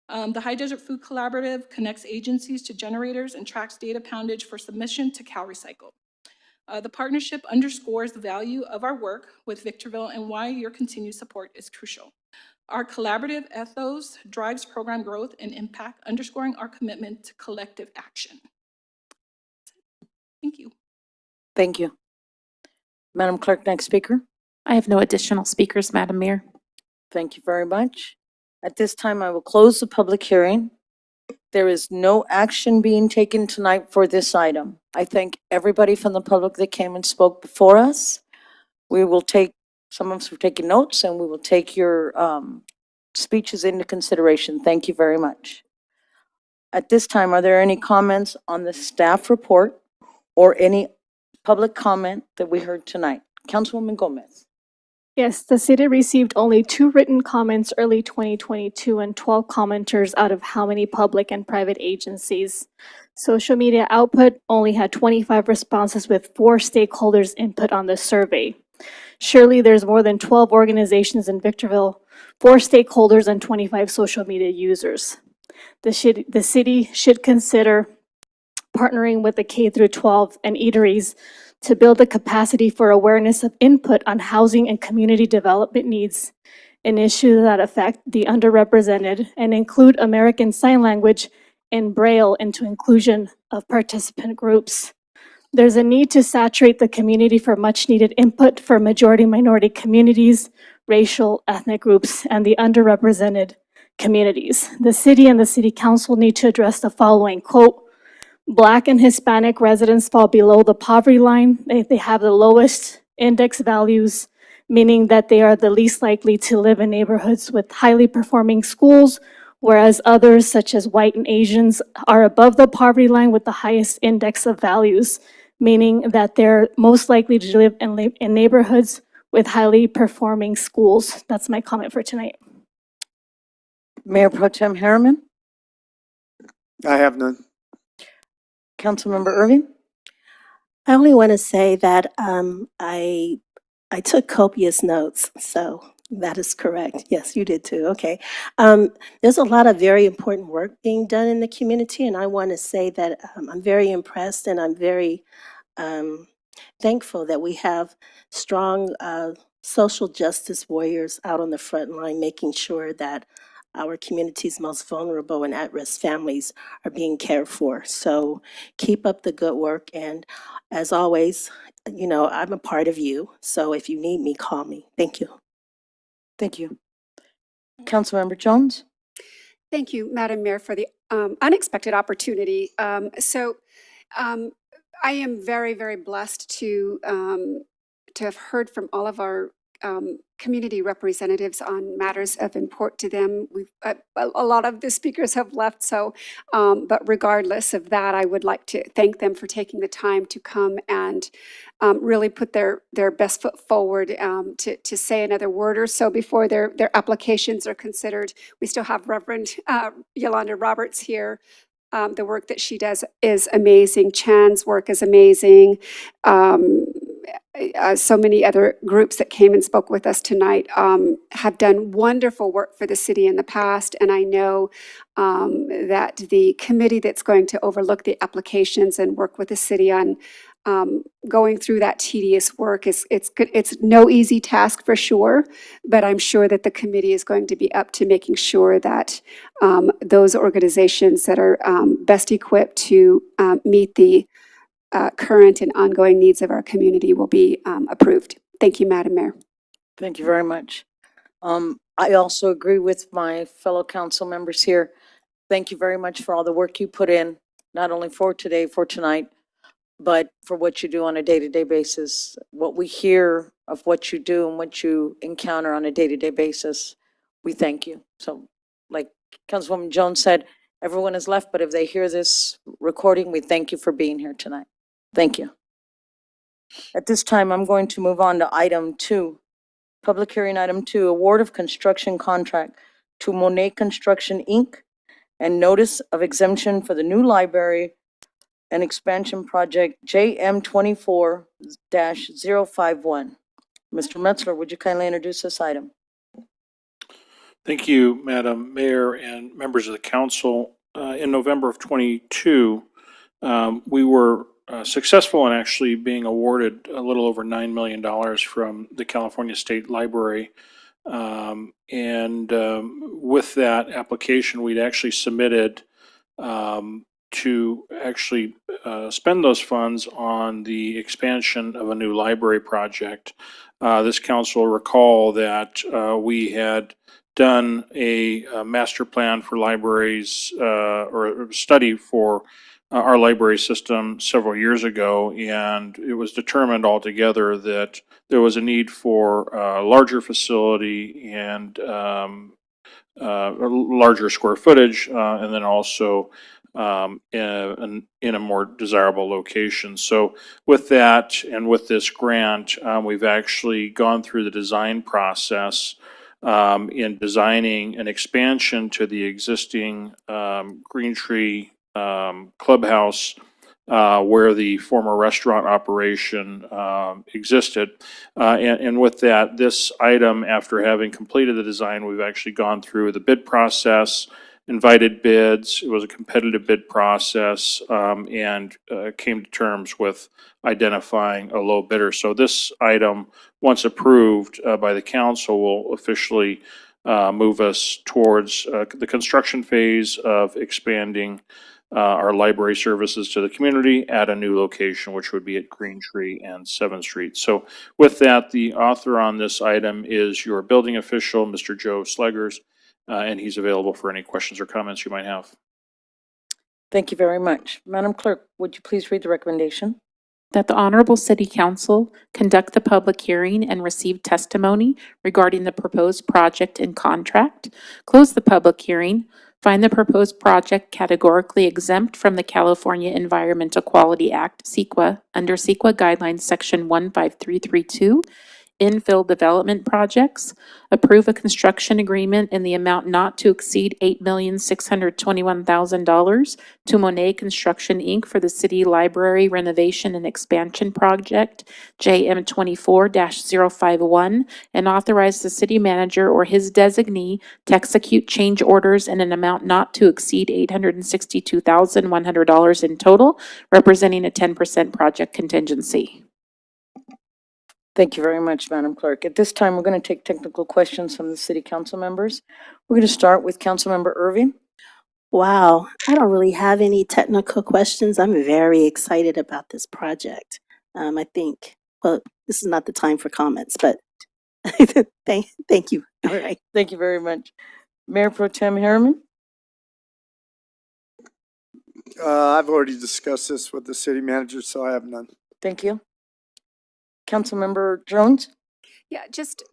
The High Desert Food Collaborative connects agencies to generators and tracks data poundage for submission to CalRecycle. The partnership underscores the value of our work with Victorville and why your continued support is crucial. Our collaborative ethos drives program growth and impact, underscoring our commitment to collective action. Thank you. Thank you. Madam Clerk, next speaker. I have no additional speakers, Madam Mayor. Thank you very much. At this time, I will close the public hearing. There is no action being taken tonight for this item. I thank everybody from the public that came and spoke before us. We will take, some of us are taking notes, and we will take your speeches into consideration. Thank you very much. At this time, are there any comments on the staff report or any public comment that we heard tonight? Councilwoman Gomez. Yes, the city received only 2 written comments early 2022 and 12 commenters out of how many public and private agencies. Social media output only had 25 responses with 4 stakeholders input on the survey. Surely there's more than 12 organizations in Victorville, 4 stakeholders and 25 social media users. The city should consider partnering with the K through 12 and eateries to build the capacity for awareness of input on housing and community development needs, an issue that affect the underrepresented, and include American Sign Language and Braille into inclusion of participant groups. There's a need to saturate the community for much needed input for majority minority communities, racial, ethnic groups, and the underrepresented communities. The city and the city council need to address the following, quote, Black and Hispanic residents fall below the poverty line. They have the lowest index values, meaning that they are the least likely to live in neighborhoods with highly performing schools, whereas others, such as white and Asians, are above the poverty line with the highest index of values, meaning that they're most likely to live in neighborhoods with highly performing schools. That's my comment for tonight. Mayor Pro Tem Harriman. I have none. Councilmember Irving. I only want to say that I took copious notes, so that is correct. Yes, you did too. Okay. There's a lot of very important work being done in the community, and I want to say that I'm very impressed and I'm very thankful that we have strong social justice warriors out on the front line, making sure that our community's most vulnerable and at-risk families are being cared for. So keep up the good work. And as always, you know, I'm a part of you. So if you need me, call me. Thank you. Thank you. Councilmember Jones. Thank you, Madam Mayor, for the unexpected opportunity. I am very, very blessed to have heard from all of our community representatives on matters of import to them. A lot of the speakers have left, so but regardless of that, I would like to thank them for taking the time to come and really put their best foot forward to say another word or so before their applications are considered. We still have Reverend Yolanda Roberts here. The work that she does is amazing. Chan's work is amazing. So many other groups that came and spoke with us tonight have done wonderful work for the city in the past, and I know that the committee that's going to overlook the applications and work with the city on going through that tedious work it's no easy task for sure, but I'm sure that the committee is going to be up to making sure that those organizations that are best equipped to meet the current and ongoing needs of our community will be approved. Thank you, Madam Mayor. Thank you very much. I also agree with my fellow council members here. Thank you very much for all the work you put in, not only for today, for tonight, but for what you do on a day-to-day basis. What we hear of what you do and what you encounter on a day-to-day basis, we thank you. So like Councilwoman Jones said, everyone has left, but if they hear this recording, we thank you for being here tonight. Thank you. At this time, I'm going to move on to item 2. Public hearing item 2, award of construction contract to Monet Construction, Inc. and notice of exemption for the new library and expansion project JM 24-051. Mr. Metzler, would you kindly introduce this item? Thank you, Madam Mayor and members of the council. In November of '22, we were successful in actually being awarded a little over $9 million from the California State Library. With that application, we'd actually submitted to actually spend those funds on the expansion of a new library project. This council will recall that we had done a master plan for libraries or a study for our library system several years ago, and it was determined altogether that there was a need for a larger facility and a larger square footage, and then also in a more desirable location. So with that and with this grant, we've actually gone through the design process in designing an expansion to the existing Green Tree clubhouse where the former restaurant operation existed. And with that, this item, after having completed the design, we've actually gone through the bid process, invited bids. It was a competitive bid process, and came to terms with identifying a low bidder. So this item, once approved by the council, will officially move us towards the construction phase of expanding our library services to the community at a new location, which would be at Green Tree and 7th Street. So with that, the author on this item is your building official, Mr. Joe Sleggers, and he's available for any questions or comments you might have. Thank you very much. Madam Clerk, would you please read the recommendation? That the Honorable City Council conduct the public hearing and receive testimony regarding the proposed project and contract, close the public hearing, find the proposed project categorically exempt from the California Environmental Quality Act, CEQA, under CEQA Guidelines Section 15332, infill development projects, approve a construction agreement in the amount not to exceed $8,621,000 to Monet Construction, Inc. for the City Library Renovation and Expansion Project, JM 24-051, and authorize the city manager or his designee to execute change orders in an amount not to exceed $862,100 in total, representing a 10% project contingency. Thank you very much, Madam Clerk. At this time, we're going to take technical questions from the city council members. We're going to start with Councilmember Irving. Wow, I don't really have any technical questions. I'm very excited about this project. I think, well, this is not the time for comments, but thank you. All right. Thank you very much. Mayor Pro Tem Harriman. I've already discussed this with the city manager, so I have none. Thank you. Councilmember Jones. Yeah, just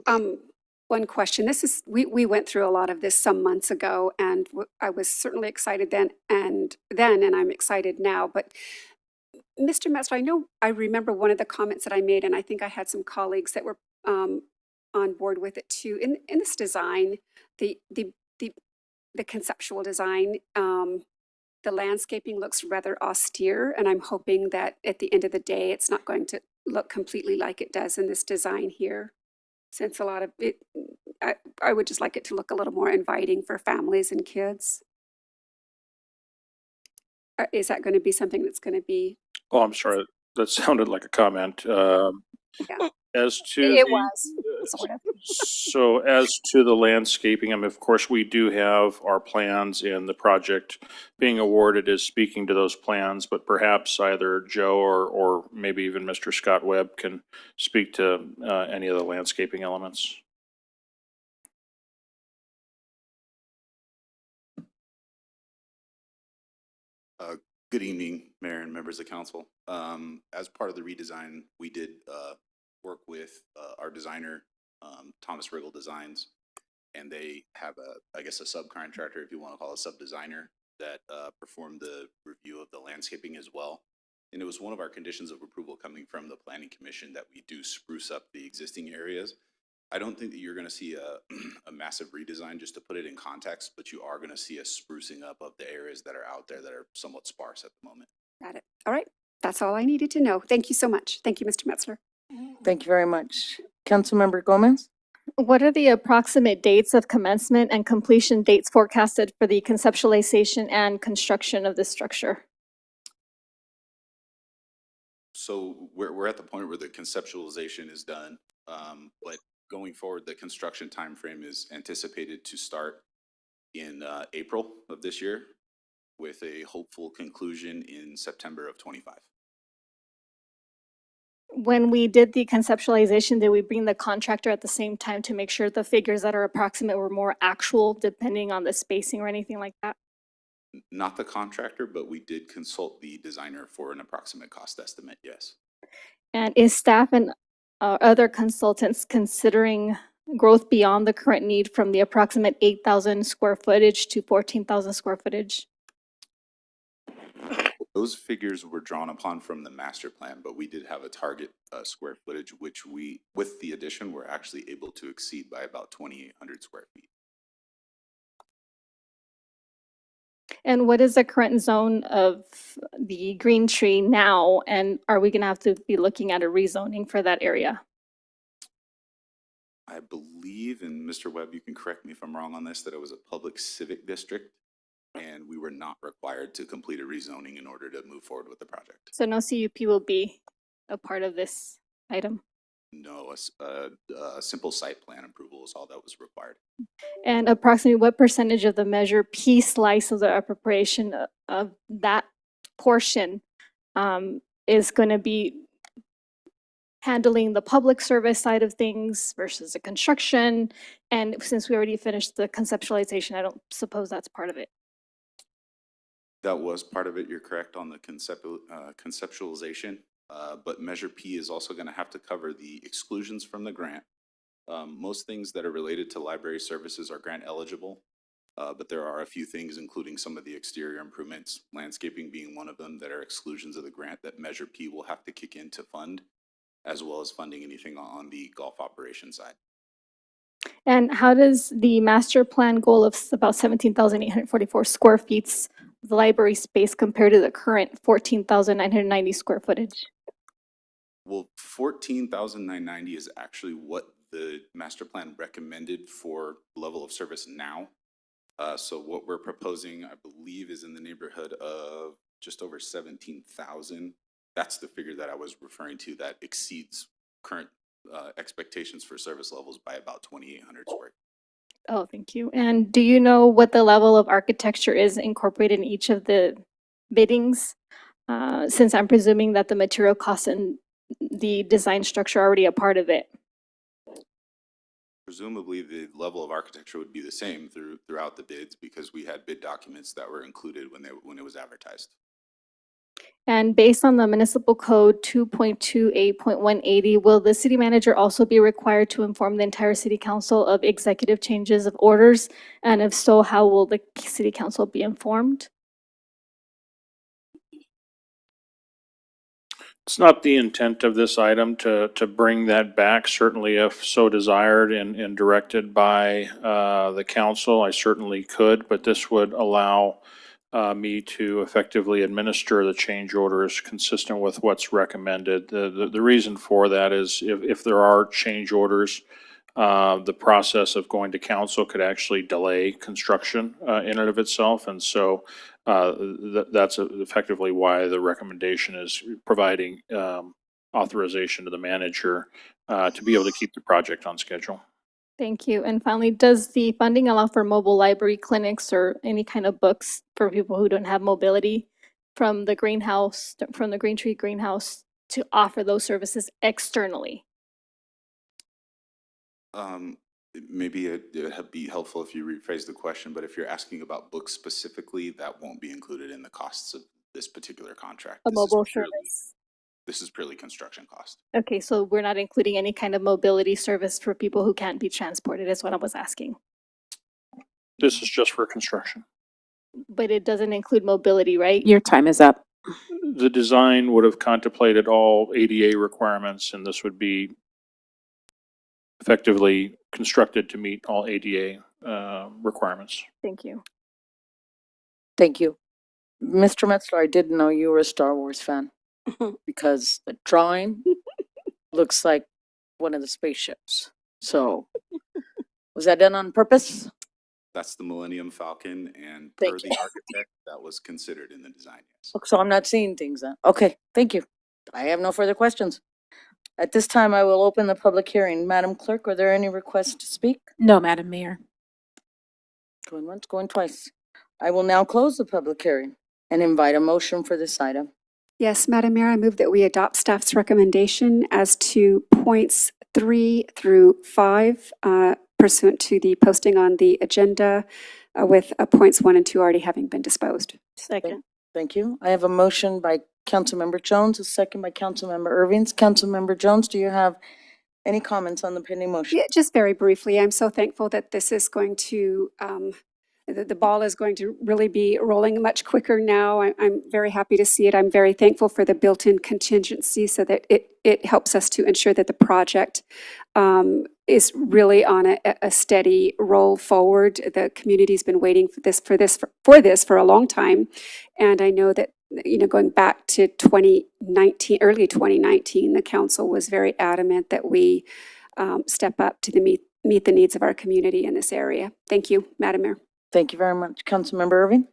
one question. This is, we went through a lot of this some months ago, and I was certainly excited then, and I'm excited now. But Mr. Metzler, I remember one of the comments that I made, and I think I had some colleagues that were on board with it too. In this design, the conceptual design, the landscaping looks rather austere, and I'm hoping that at the end of the day, it's not going to look completely like it does in this design here. Since a lot of it, I would just like it to look a little more inviting for families and kids. Is that going to be something that's going to be? Oh, I'm sorry. That sounded like a comment. Yeah. As to It was, sort of. So as to the landscaping, I mean, of course, we do have our plans, and the project being awarded is speaking to those plans, but perhaps either Joe or maybe even Mr. Scott Webb can speak to any of the landscaping elements. Good evening, Mayor and members of council. As part of the redesign, we did work with our designer, Thomas Riggle Designs, and they have I guess a subcontractor, if you want to call it a sub-designer, that performed the review of the landscaping as well. And it was one of our conditions of approval coming from the Planning Commission that we do spruce up the existing areas. I don't think that you're going to see a massive redesign, just to put it in context, but you are going to see a sprucing up of the areas that are out there that are somewhat sparse at the moment. Got it. All right. That's all I needed to know. Thank you so much. Thank you, Mr. Metzler. Thank you very much. Councilmember Gomez. What are the approximate dates of commencement and completion dates forecasted for the conceptualization and construction of this structure? So we're at the point where the conceptualization is done, but going forward, the construction timeframe is anticipated to start in April of this year with a hopeful conclusion in September of '25. When we did the conceptualization, did we bring the contractor at the same time to make sure the figures that are approximate were more actual, depending on the spacing or anything like that? Not the contractor, but we did consult the designer for an approximate cost estimate, yes. And is staff and other consultants considering growth beyond the current need from the approximate 8,000 square footage to 14,000 square footage? Those figures were drawn upon from the master plan, but we did have a target square footage, which we, with the addition, we're actually able to exceed by about 2,800 square feet. And what is the current zone of the green tree now? And are we gonna have to be looking at a rezoning for that area? I believe, and Mr. Webb, you can correct me if I'm wrong on this, that it was a public civic district, and we were not required to complete a rezoning in order to move forward with the project. So no CUP will be a part of this item? No, a simple site plan approval is all that was required. And approximately what percentage of the Measure P slice of the appropriation of that portion is going to be handling the public service side of things versus the construction? And since we already finished the conceptualization, I don't suppose that's part of it. That was part of it, you're correct on the conceptualization, but Measure P is also going to have to cover the exclusions from the grant. Most things that are related to library services are grant eligible, but there are a few things, including some of the exterior improvements, landscaping being one of them, that are exclusions of the grant that Measure P will have to kick in to fund, as well as funding anything on the golf operation side. And how does the master plan goal of about 17,844 square feet of the library space compare to the current 14,990 square footage? Well, 14,990 is actually what the master plan recommended for level of service now. So what we're proposing, I believe, is in the neighborhood of just over 17,000. That's the figure that I was referring to that exceeds current expectations for service levels by about 2,800 square. Oh, thank you. And do you know what the level of architecture is incorporated in each of the biddings? Since I'm presuming that the material costs and the design structure are already a part of it. Presumably, the level of architecture would be the same throughout the bids because we had bid documents that were included when it was advertised. And based on the municipal code 2.28.180, will the city manager also be required to inform the entire city council of executive changes of orders? And if so, how will the city council be informed? It's not the intent of this item to bring that back, certainly if so desired and directed by the council, I certainly could, but this would allow me to effectively administer the change orders consistent with what's recommended. The reason for that is if there are change orders, the process of going to council could actually delay construction in and of itself. And so that's effectively why the recommendation is providing authorization to the manager to be able to keep the project on schedule. Thank you. And finally, does the funding allow for mobile library clinics or any kind of books for people who don't have mobility from the greenhouse, from the Green Tree Greenhouse to offer those services externally? Maybe it would be helpful if you rephrase the question, but if you're asking about books specifically, that won't be included in the costs of this particular contract. A mobile service? This is purely construction cost. Okay, so we're not including any kind of mobility service for people who can't be transported, is what I was asking. This is just for construction. But it doesn't include mobility, right? Your time is up. The design would have contemplated all ADA requirements, and this would be effectively constructed to meet all ADA requirements. Thank you. Thank you. Mr. Metzler, I didn't know you were a Star Wars fan because the drawing looks like one of the spaceships. So Was that done on purpose? That's the Millennium Falcon, and per Thank the you. architect, that was considered in the design, yes. So I'm not seeing things then. Okay, thank you. I have no further questions. At this time, I will open the public hearing. Madam Clerk, are there any requests to speak? No, Madam Mayor. Going once, going twice. I will now close the public hearing and invite a motion for this item. Yes, Madam Mayor, I move that we adopt staff's recommendation as to points 3 through 5 pursuant to the posting on the agenda with points 1 and 2 already having been disposed. Second. Thank you. I have a motion by Councilmember Jones, a second by Councilmember Irvings. Councilmember Jones, do you have any comments on the pending motion? Yeah, just very briefly, I'm so thankful that this is going to, the ball is going to really be rolling much quicker now. I'm very happy to see it. I'm very thankful for the built-in contingency so that it helps us to ensure that the project is really on a steady roll forward. The community's been waiting for this for a long time. And I know that, you know, going back to 2019, early 2019, the council was very adamant that we step up to meet the needs of our community in this area. Thank you, Madam Mayor. Thank you very much. Councilmember Irving?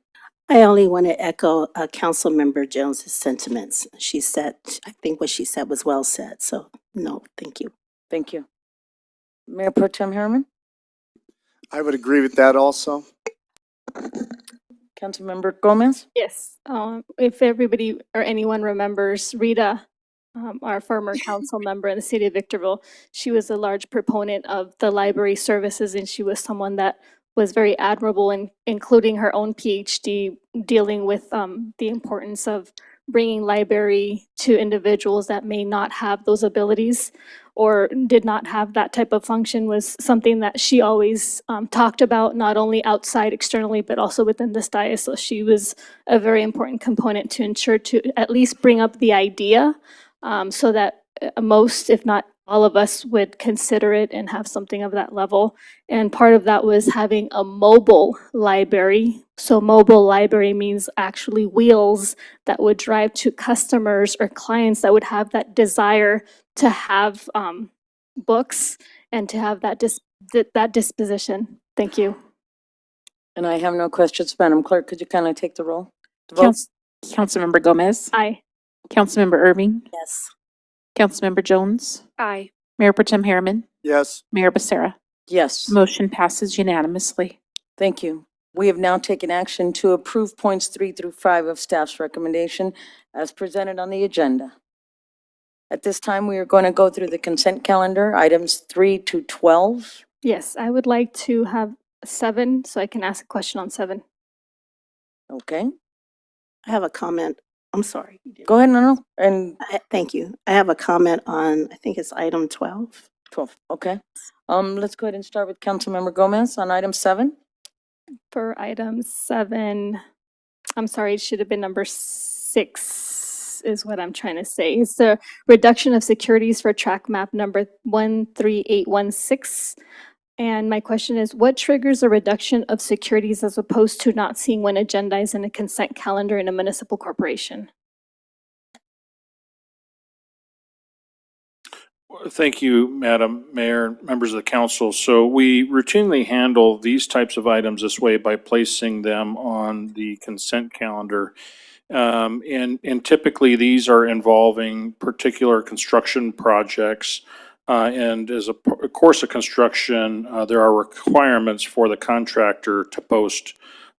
I only want to echo Councilmember Jones's sentiments. She said, I think what she said was well said. So no, thank you. Thank you. Mayor Pro Tem Harriman? I would agree with that also. Councilmember Gomez? Yes, if everybody or anyone remembers Rita, our former council member in the city of Victorville, she was a large proponent of the library services, and she was someone that was very admirable in including her own PhD, dealing with the importance of bringing library to individuals that may not have those abilities or did not have that type of function, was something that she always talked about, not only outside externally, but also within this dais. So she was a very important component to ensure to at least bring up the idea so that most, if not all of us, would consider it and have something of that level. And part of that was having a mobile library. So mobile library means actually wheels that would drive to customers or clients that would have that desire to have books and to have that disposition. Thank you. And I have no questions. Madam Clerk, could you kindly take the roll? To vote? Councilmember Gomez? Aye. Councilmember Irving? Yes. Councilmember Jones? Aye. Mayor Pro Tem Harriman? Yes. Mayor Becerra? Yes. Motion passes unanimously. Thank you. We have now taken action to approve points 3 through 5 of staff's recommendation as presented on the agenda. At this time, we are going to go through the consent calendar, items 3 to 12. Yes, I would like to have 7, so I can ask a question on 7. Okay, I have a comment. I'm sorry. go ahead, no. And Thank you. I have a comment on, I think it's item 12. 12, okay. Let's go ahead and start with Councilmember Gomez on item 7. For item 7, I'm sorry, it should have been number 6 is what I'm trying to say. It's the reduction of securities for track map number 13816. And my question is, what triggers a reduction of securities as opposed to not seeing when agendized in a consent calendar in a municipal corporation? Thank you, Madam Mayor, members of the council. So we routinely handle these types of items this way by placing them on the consent calendar. And typically these are involving particular construction projects. And as a course of construction, there are requirements for the contractor to post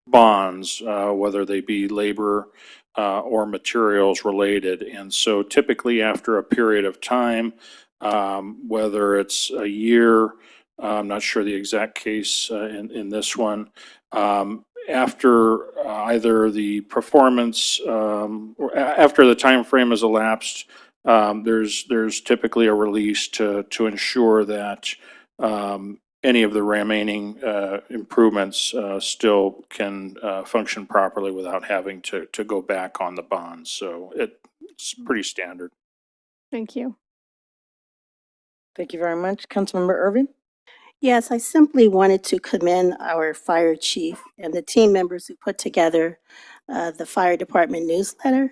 bonds, whether they be labor or materials related. And so typically after a period of time, whether it's a year, I'm not sure the exact case in this one, after either the performance or after the time frame has elapsed, there's typically a release to ensure that any of the remaining improvements still can function properly without having to go back on the bonds. So it's pretty standard. Thank you. Thank you very much. Councilmember Irving? Yes, I simply wanted to commend our fire chief and the team members who put together the fire department newsletter.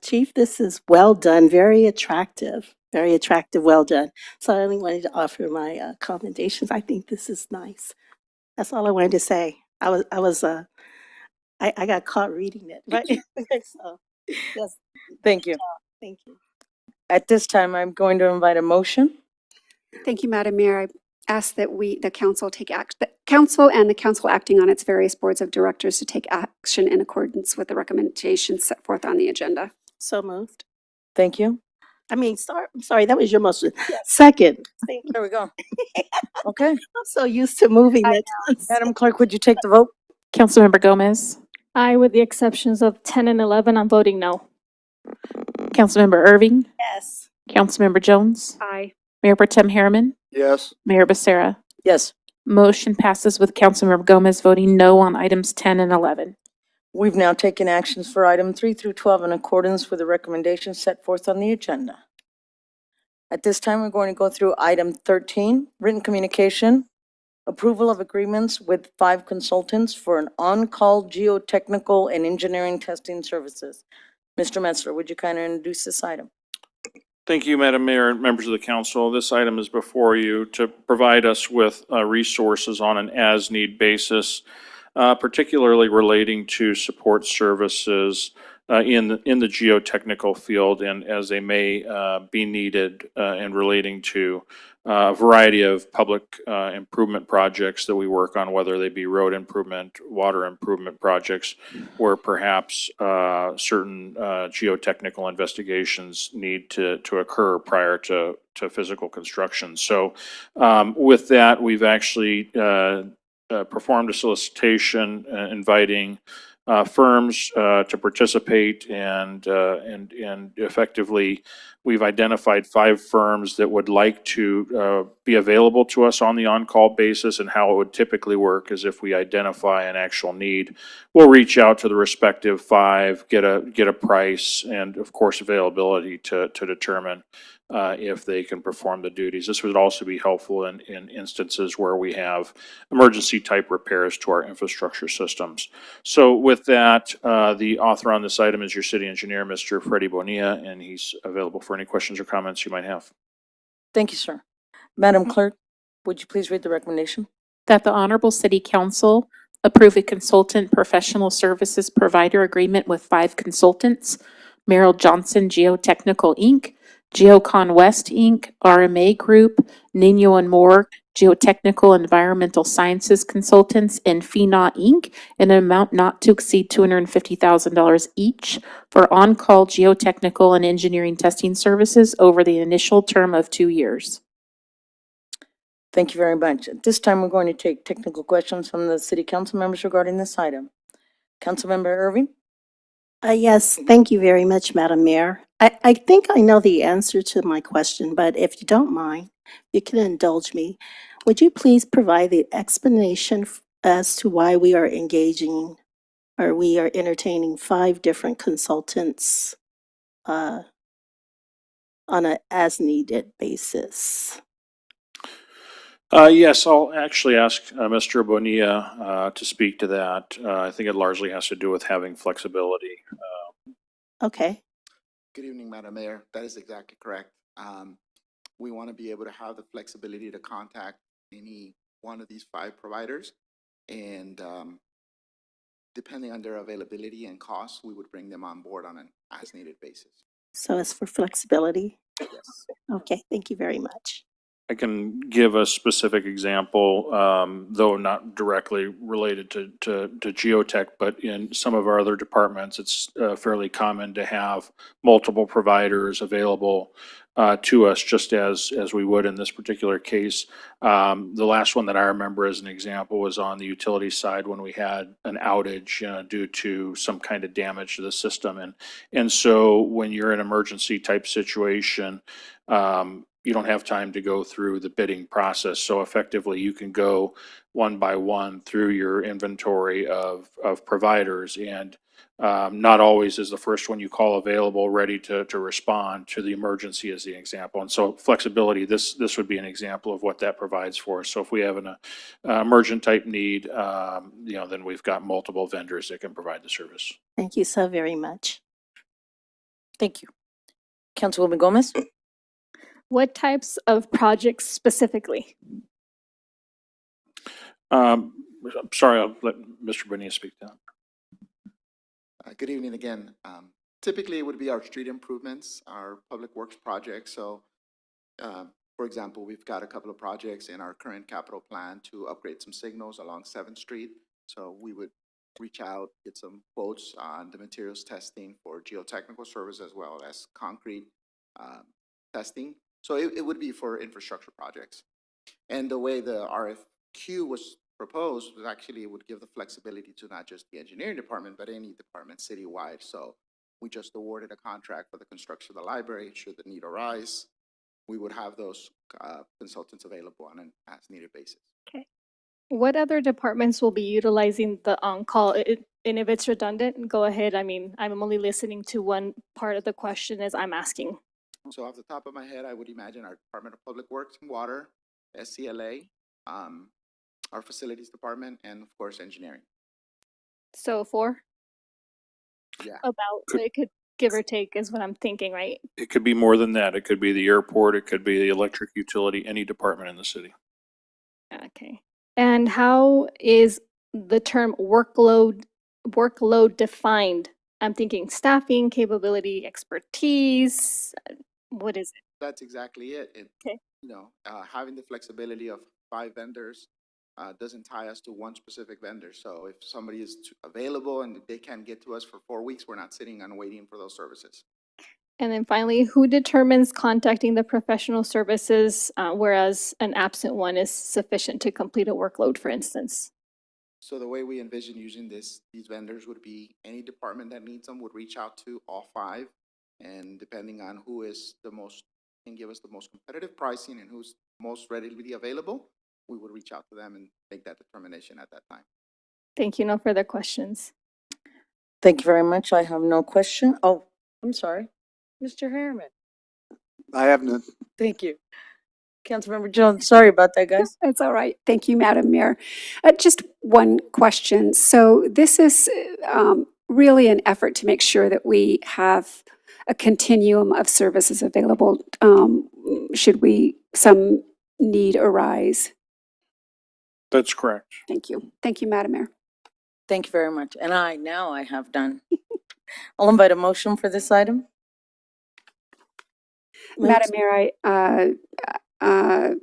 Chief, this is well done, very attractive. Very attractive, well done. So I only wanted to offer my commendations. I think this is nice. That's all I wanted to say. I got caught reading it, right? So, yes, Thank you. thank you. At this time, I'm going to invite a motion. Thank you, Madam Mayor. I ask that the council take the council and the council acting on its various boards of directors to take action in accordance with the recommendations set forth on the agenda. So moved. Thank you. I'm sorry, that was your motion. Second. Thank you. There we go. Okay. I'm so used to moving that. Madam Clerk, would you take the vote? Councilmember Gomez, I, with the exceptions of 10 and 11, I'm voting no. Councilmember Irving, Yes. Councilmember Jones, Aye. Mayor Pro Tem Harriman, Yes. Mayor Becerra. Yes. Motion passes with Councilmember Gomez voting no on items 10 and 11. We've now taken actions for item 3 through 12 in accordance with the recommendations set forth on the agenda. At this time, we're going to go through item 13, written communication, approval of agreements with 5 consultants for an on-call geotechnical and engineering testing services. Mr. Metzler, would you kindly introduce this item? Thank you, Madam Mayor and members of the council. This item is before you to provide us with resources on an as-need basis, particularly relating to support services in the geotechnical field and as they may be needed and relating to a variety of public improvement projects that we work on, whether they be road improvement, water improvement projects, or perhaps certain geotechnical investigations need to occur prior to physical construction. So with that, we've actually performed a solicitation inviting firms to participate and effectively we've identified 5 firms that would like to be available to us on the on-call basis. And how it would typically work is if we identify an actual need, we'll reach out to the respective 5, get a price and of course availability to determine if they can perform the duties. This would also be helpful in instances where we have emergency type repairs to our infrastructure systems. So with that, the author on this item is your city engineer, Mr. Freddie Bonilla, and he's available for any questions or comments you might have. Thank you, sir. Madam Clerk, would you please read the recommendation? That the Honorable City Council approve a consultant professional services provider agreement with 5 consultants, Merrill Johnson Geotechnical, Inc., Geocon West, Inc., RMA Group, Nino and Moore Geotechnical Environmental Sciences Consultants, and FENA, Inc., in an amount not to exceed $250,000 each for on-call geotechnical and engineering testing services over the initial term of 2 years. Thank you very much. At this time, we're going to take technical questions from the city council members regarding this item. Councilmember Irving? Yes, thank you very much, Madam Mayor. I think I know the answer to my question, but if you don't mind, you can indulge me. Would you please provide the explanation as to why we are engaging or we are entertaining 5 different consultants on an as-needed basis? Yes, I'll actually ask Mr. Bonilla to speak to that. I think it largely has to do with having flexibility. Okay. Good evening, Madam Mayor. That is exactly correct. We want to be able to have the flexibility to contact any one of these 5 providers, and depending on their availability and cost, we would bring them on board on an as-needed basis. So it's for flexibility? Yes. Okay, thank you very much. I can give a specific example, though not directly related to geotech, but in some of our other departments, it's fairly common to have multiple providers available to us, just as we would in this particular case. The last one that I remember as an example was on the utility side when we had an outage due to some kind of damage to the system. And so when you're in an emergency type situation, you don't have time to go through the bidding process. So effectively, you can go one by one through your inventory of providers. And not always is the first one you call available, ready to respond to the emergency as the example. And so flexibility, this would be an example of what that provides for us. So if we have an emergent type need, then we've got multiple vendors that can provide the service. Thank you so very much. Thank you. Councilwoman Gomez? What types of projects specifically? I'm sorry, I'll let Mr. Benia speak to that. Good evening again. Typically, it would be our street improvements, our public works projects. So, for example, we've got a couple of projects in our current capital plan to upgrade some signals along 7th Street. So we would reach out, get some quotes on the materials testing for geotechnical service as well as concrete testing. So it would be for infrastructure projects. And the way the RFQ was proposed was actually it would give the flexibility to not just the engineering department, but any department citywide. So we just awarded a contract for the construction of the library. Should the need arise, we would have those consultants available on an as-needed basis. Okay. What other departments will be utilizing the on-call? And if it's redundant, go ahead. I mean, I'm only listening to one part of the question as I'm asking. So off the top of my head, I would imagine our Department of Public Works and Water, SCLA, our Facilities Department, and of course, Engineering. So 4? Yeah. About, it could give or take is what I'm thinking, right? It could be more than that. It could be the airport, it could be the electric utility, any department in the city. Okay. And how is the term workload defined? I'm thinking staffing, capability, expertise. What is it? That's exactly it. Okay. Having the flexibility of 5 vendors doesn't tie us to one specific vendor. So if somebody is available and they can get to us for 4 weeks, we're not sitting and waiting for those services. And then finally, who determines contacting the professional services, whereas an absent one is sufficient to complete a workload, for instance? So the way we envision using these vendors would be any department that needs them would reach out to all 5, and depending on who is the most, can give us the most competitive pricing and who's most readily available, we would reach out to them and make that determination at that time. Thank you. No further questions. Thank you very much. I have no question. Oh, I'm sorry. Mr. Harriman. I have none. Thank you. Councilmember Jones, sorry about that, guys. That's all right. Thank you, Madam Mayor. Just one question. So this is really an effort to make sure that we have a continuum of services available should some need arise. That's correct. Thank you. Thank you, Madam Mayor. Thank you very much. And I have done. I'll invite a motion for this item. Madam Mayor, I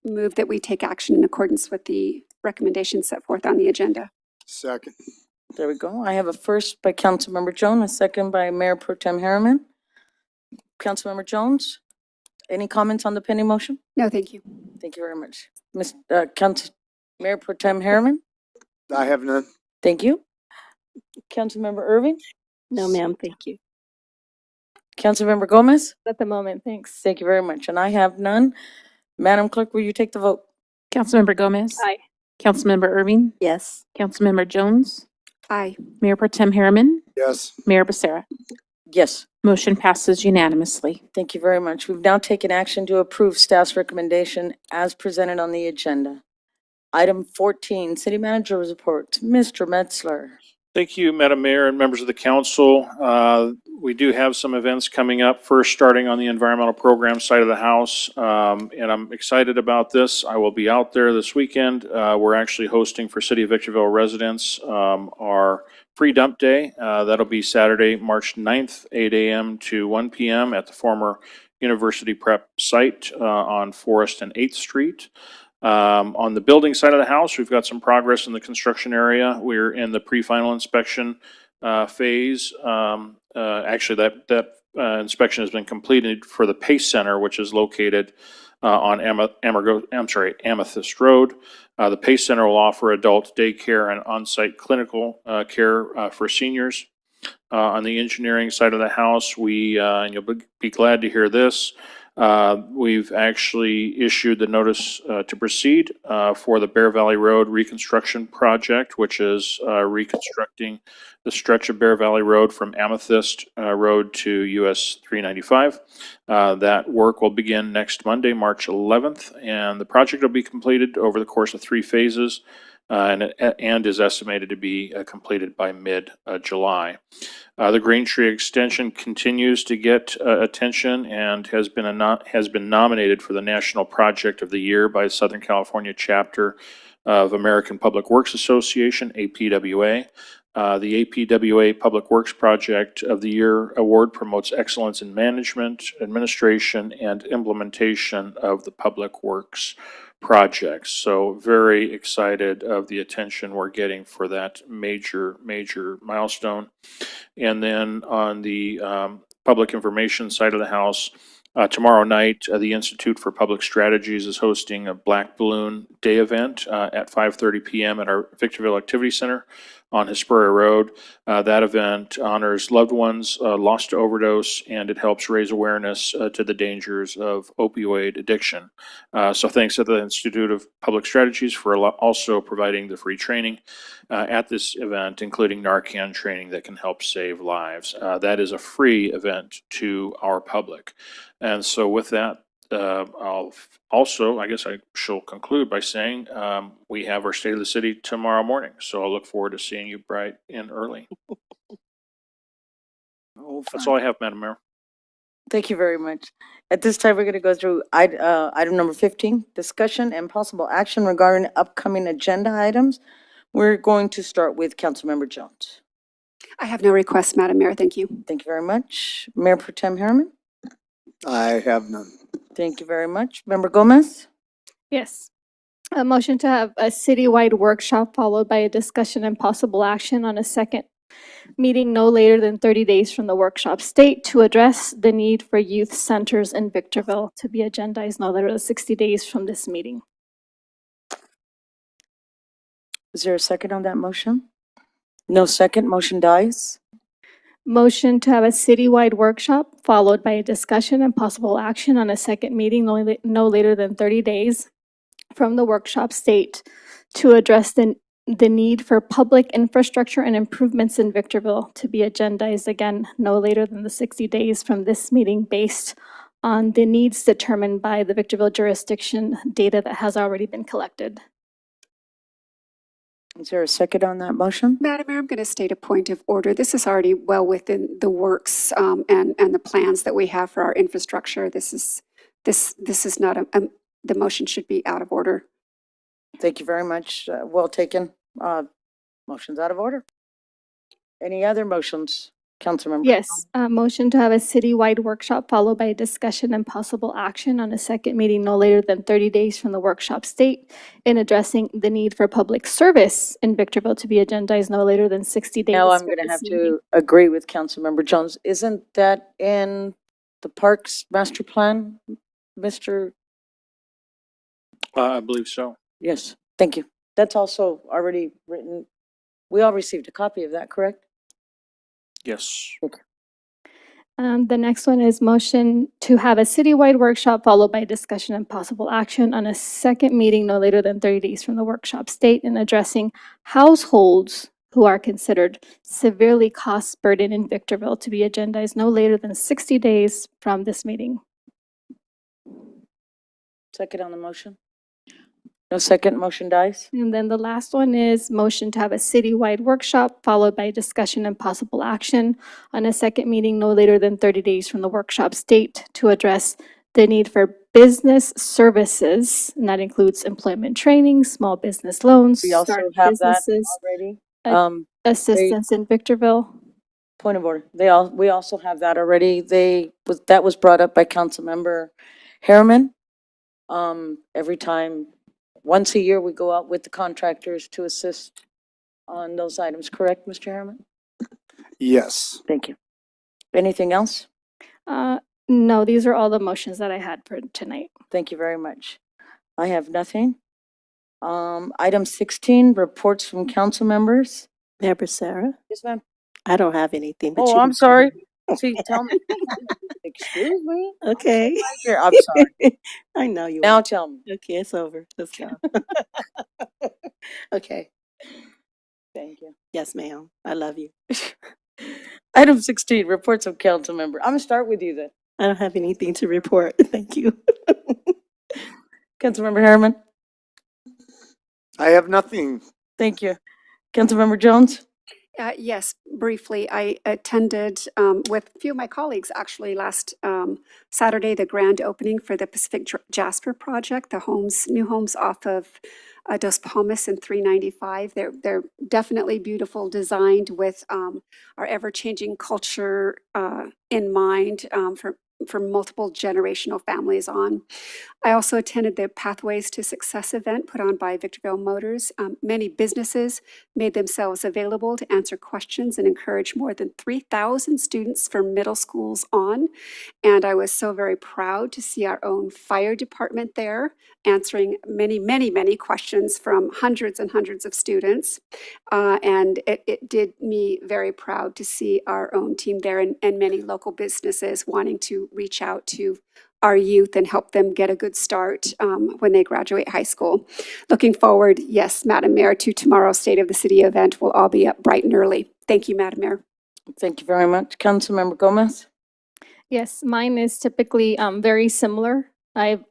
move that we take action in accordance with the recommendations set forth on the agenda. Second. There we go. I have a first by Councilmember Jones, a second by Mayor Pro Tem Harriman. Councilmember Jones, any comments on the pending motion? No, thank you. Thank you very much. Mayor Pro Tem Harriman? I have none. Thank you. Councilmember Irving? No, ma'am, thank you. Councilmember Gomez? At the moment, thanks. Thank you very much. And I have none. Madam Clerk, will you take the vote? Councilmember Gomez? Aye. Councilmember Irving? Yes. Councilmember Jones? Aye. Mayor Pro Tem Harriman? Yes. Mayor Becerra? Yes. Motion passes unanimously. Thank you very much. We've now taken action to approve staff's recommendation as presented on the agenda. Item 14, City Manager's Report. Mr. Metzler. Thank you, Madam Mayor and members of the council. We do have some events coming up, first starting on the environmental program side of the house. And I'm excited about this. I will be out there this weekend. We're actually hosting for City of Victorville residents our free dump day. That'll be Saturday, March 9th, 8 a.m. to 1 p.m. at the former University Prep site on Forest and 8th Street. On the building side of the house, we've got some progress in the construction area. We're in the pre-final inspection phase. Actually, that inspection has been completed for the Pace Center, which is located on Amethyst Road. The Pace Center will offer adult daycare and on-site clinical care for seniors. On the engineering side of the house, and you'll be glad to hear this, we've actually issued the notice to proceed for the Bear Valley Road reconstruction project, which is reconstructing the stretch of Bear Valley Road from Amethyst Road to US 395. That work will begin next Monday, March 11th, and the project will be completed over the course of 3 phases. and is estimated to be completed by mid-July. The Green Tree Extension continues to get attention and has been nominated for the National Project of the Year by Southern California Chapter of American Public Works Association, APWA. The APWA Public Works Project of the Year Award promotes excellence in management, administration, and implementation of the public works projects. So very excited of the attention we're getting for that major milestone. And then on the public information side of the house, tomorrow night, the Institute for Public Strategies is hosting a Black Balloon Day event at 5:30 p.m. at our Victorville Activity Center on Hesperia Road. That event honors loved ones lost to overdose, and it helps raise awareness to the dangers of opioid addiction. So thanks to the Institute of Public Strategies for also providing the free training at this event, including Narcan training that can help save lives. That is a free event to our public. And so with that, I'll also, I guess I shall conclude by saying, we have our State of the City tomorrow morning. So I'll look forward to seeing you bright and early. That's all I have, Madam Mayor. Thank you very much. At this time, we're going to go through item number 15, discussion and possible action regarding upcoming agenda items. We're going to start with Councilmember Jones. I have no requests, Madam Mayor. Thank you. Thank you very much. Mayor Pro Tem Harriman. I have none. Thank you very much. Member Gomez. Yes. A motion to have a citywide workshop followed by a discussion and possible action on a second meeting no later than 30 days from the workshop state to address the need for youth centers in Victorville to be agendized no later than 60 days from this meeting. Is there a second on that motion? No second, motion dies. Motion to have a citywide workshop followed by a discussion and possible action on a second meeting no later than 30 days from the workshop state to address the need for public infrastructure and improvements in Victorville to be agendized again no later than the 60 days from this meeting based on the needs determined by the Victorville jurisdiction data that has already been collected. Is there a second on that motion? Madam Mayor, I'm going to state a point of order. This is already well within the works and the plans that we have for our infrastructure. This is not the motion should be out of order. Thank you very much. Well taken. Motion's out of order. Any other motions, Councilmember? Yes, motion to have a citywide workshop followed by a discussion and possible action on a second meeting no later than 30 days from the workshop state in addressing the need for public service in Victorville to be agendized no later than 60 days. Now I'm from going to this have meeting. to agree with Councilmember Jones. Isn't that in the Parks Master Plan, Mr.? I believe so. Yes, thank you. That's also already written. We all received a copy of that, correct? Yes. The next one is motion to have a citywide workshop followed by discussion and possible action on a second meeting no later than 30 days from the workshop state in addressing households who are considered severely cost burdened in Victorville to be agendized no later than 60 days from this meeting. Second on the motion? No second, motion dies. And then the last one is motion to have a citywide workshop followed by discussion and possible action on a second meeting no later than 30 days from the workshop state to address the need for business services, and that includes employment training, small business loans, We also start have that businesses, already. assistance in Victorville. Point of order. We also have that already. That was brought up by Councilmember Harriman. Every time, once a year, we go out with the contractors to assist on those items, correct, Mr. Harriman? Yes. Thank you. Anything else? No, these are all the motions that I had for tonight. Thank you very much. I have nothing. Item 16, reports from council members. Mayor Becerra, Yes, ma'am. I don't have anything. but Oh, you I'm can- sorry. See, tell me. Excuse me. Okay. Here, I'm sorry. I know you. Now are. tell me. Okay, it's over. Let's go. Okay. Thank you. Yes, ma'am. I love you. Item 16, reports of council member. I'm gonna start with you then. I don't have anything to report. Thank you. Councilmember Harriman. I have nothing. Thank you. Councilmember Jones? Yes, briefly, I attended with a few of my colleagues actually last Saturday, the grand opening for the Pacific Jasper project, the new homes off of Dos Palmas and 395. They're definitely beautiful, designed with our ever-changing culture in mind for multiple generational families on. I also attended the Pathways to Success event put on by Victorville Motors. Many businesses made themselves available to answer questions and encourage more than 3,000 students from middle schools on. And I was so very proud to see our own fire department there answering many, many, many questions from hundreds and hundreds of students. And it did me very proud to see our own team there and many local businesses wanting to reach out to our youth and help them get a good start when they graduate high school. Looking forward, yes, Madam Mayor, to tomorrow's State of the City event. We'll all be up bright and early. Thank you, Madam Mayor. Thank you very much. Councilmember Gomez? Yes, mine is typically very similar. I've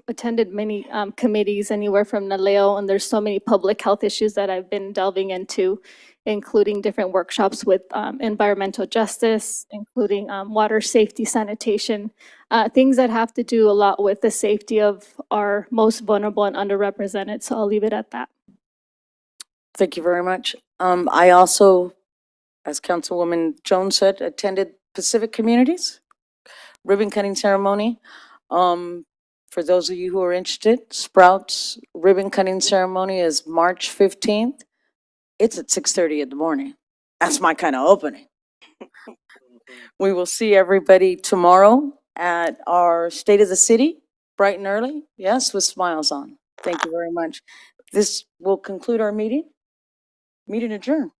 attended many committees anywhere from NALEO, and there's so many public health issues that I've been delving into, including different workshops with environmental justice, including water safety, sanitation, things that have to do a lot with the safety of our most vulnerable and underrepresented. So I'll leave it at that. Thank you very much. I also, as Councilwoman Jones said, attended Pacific Communities ribbon cutting ceremony. For those of you who are interested, Sprouts ribbon cutting ceremony is March 15th. It's at 6:30 in the morning. That's my kind of opening. We will see everybody tomorrow at our State of the City, bright and early. Yes, with smiles on. Thank you very much. This will conclude our meeting. Meeting adjourned.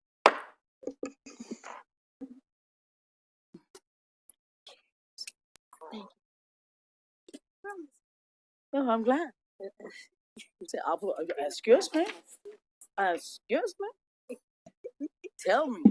Oh, I'm glad. Excuse me. Excuse me. Tell me.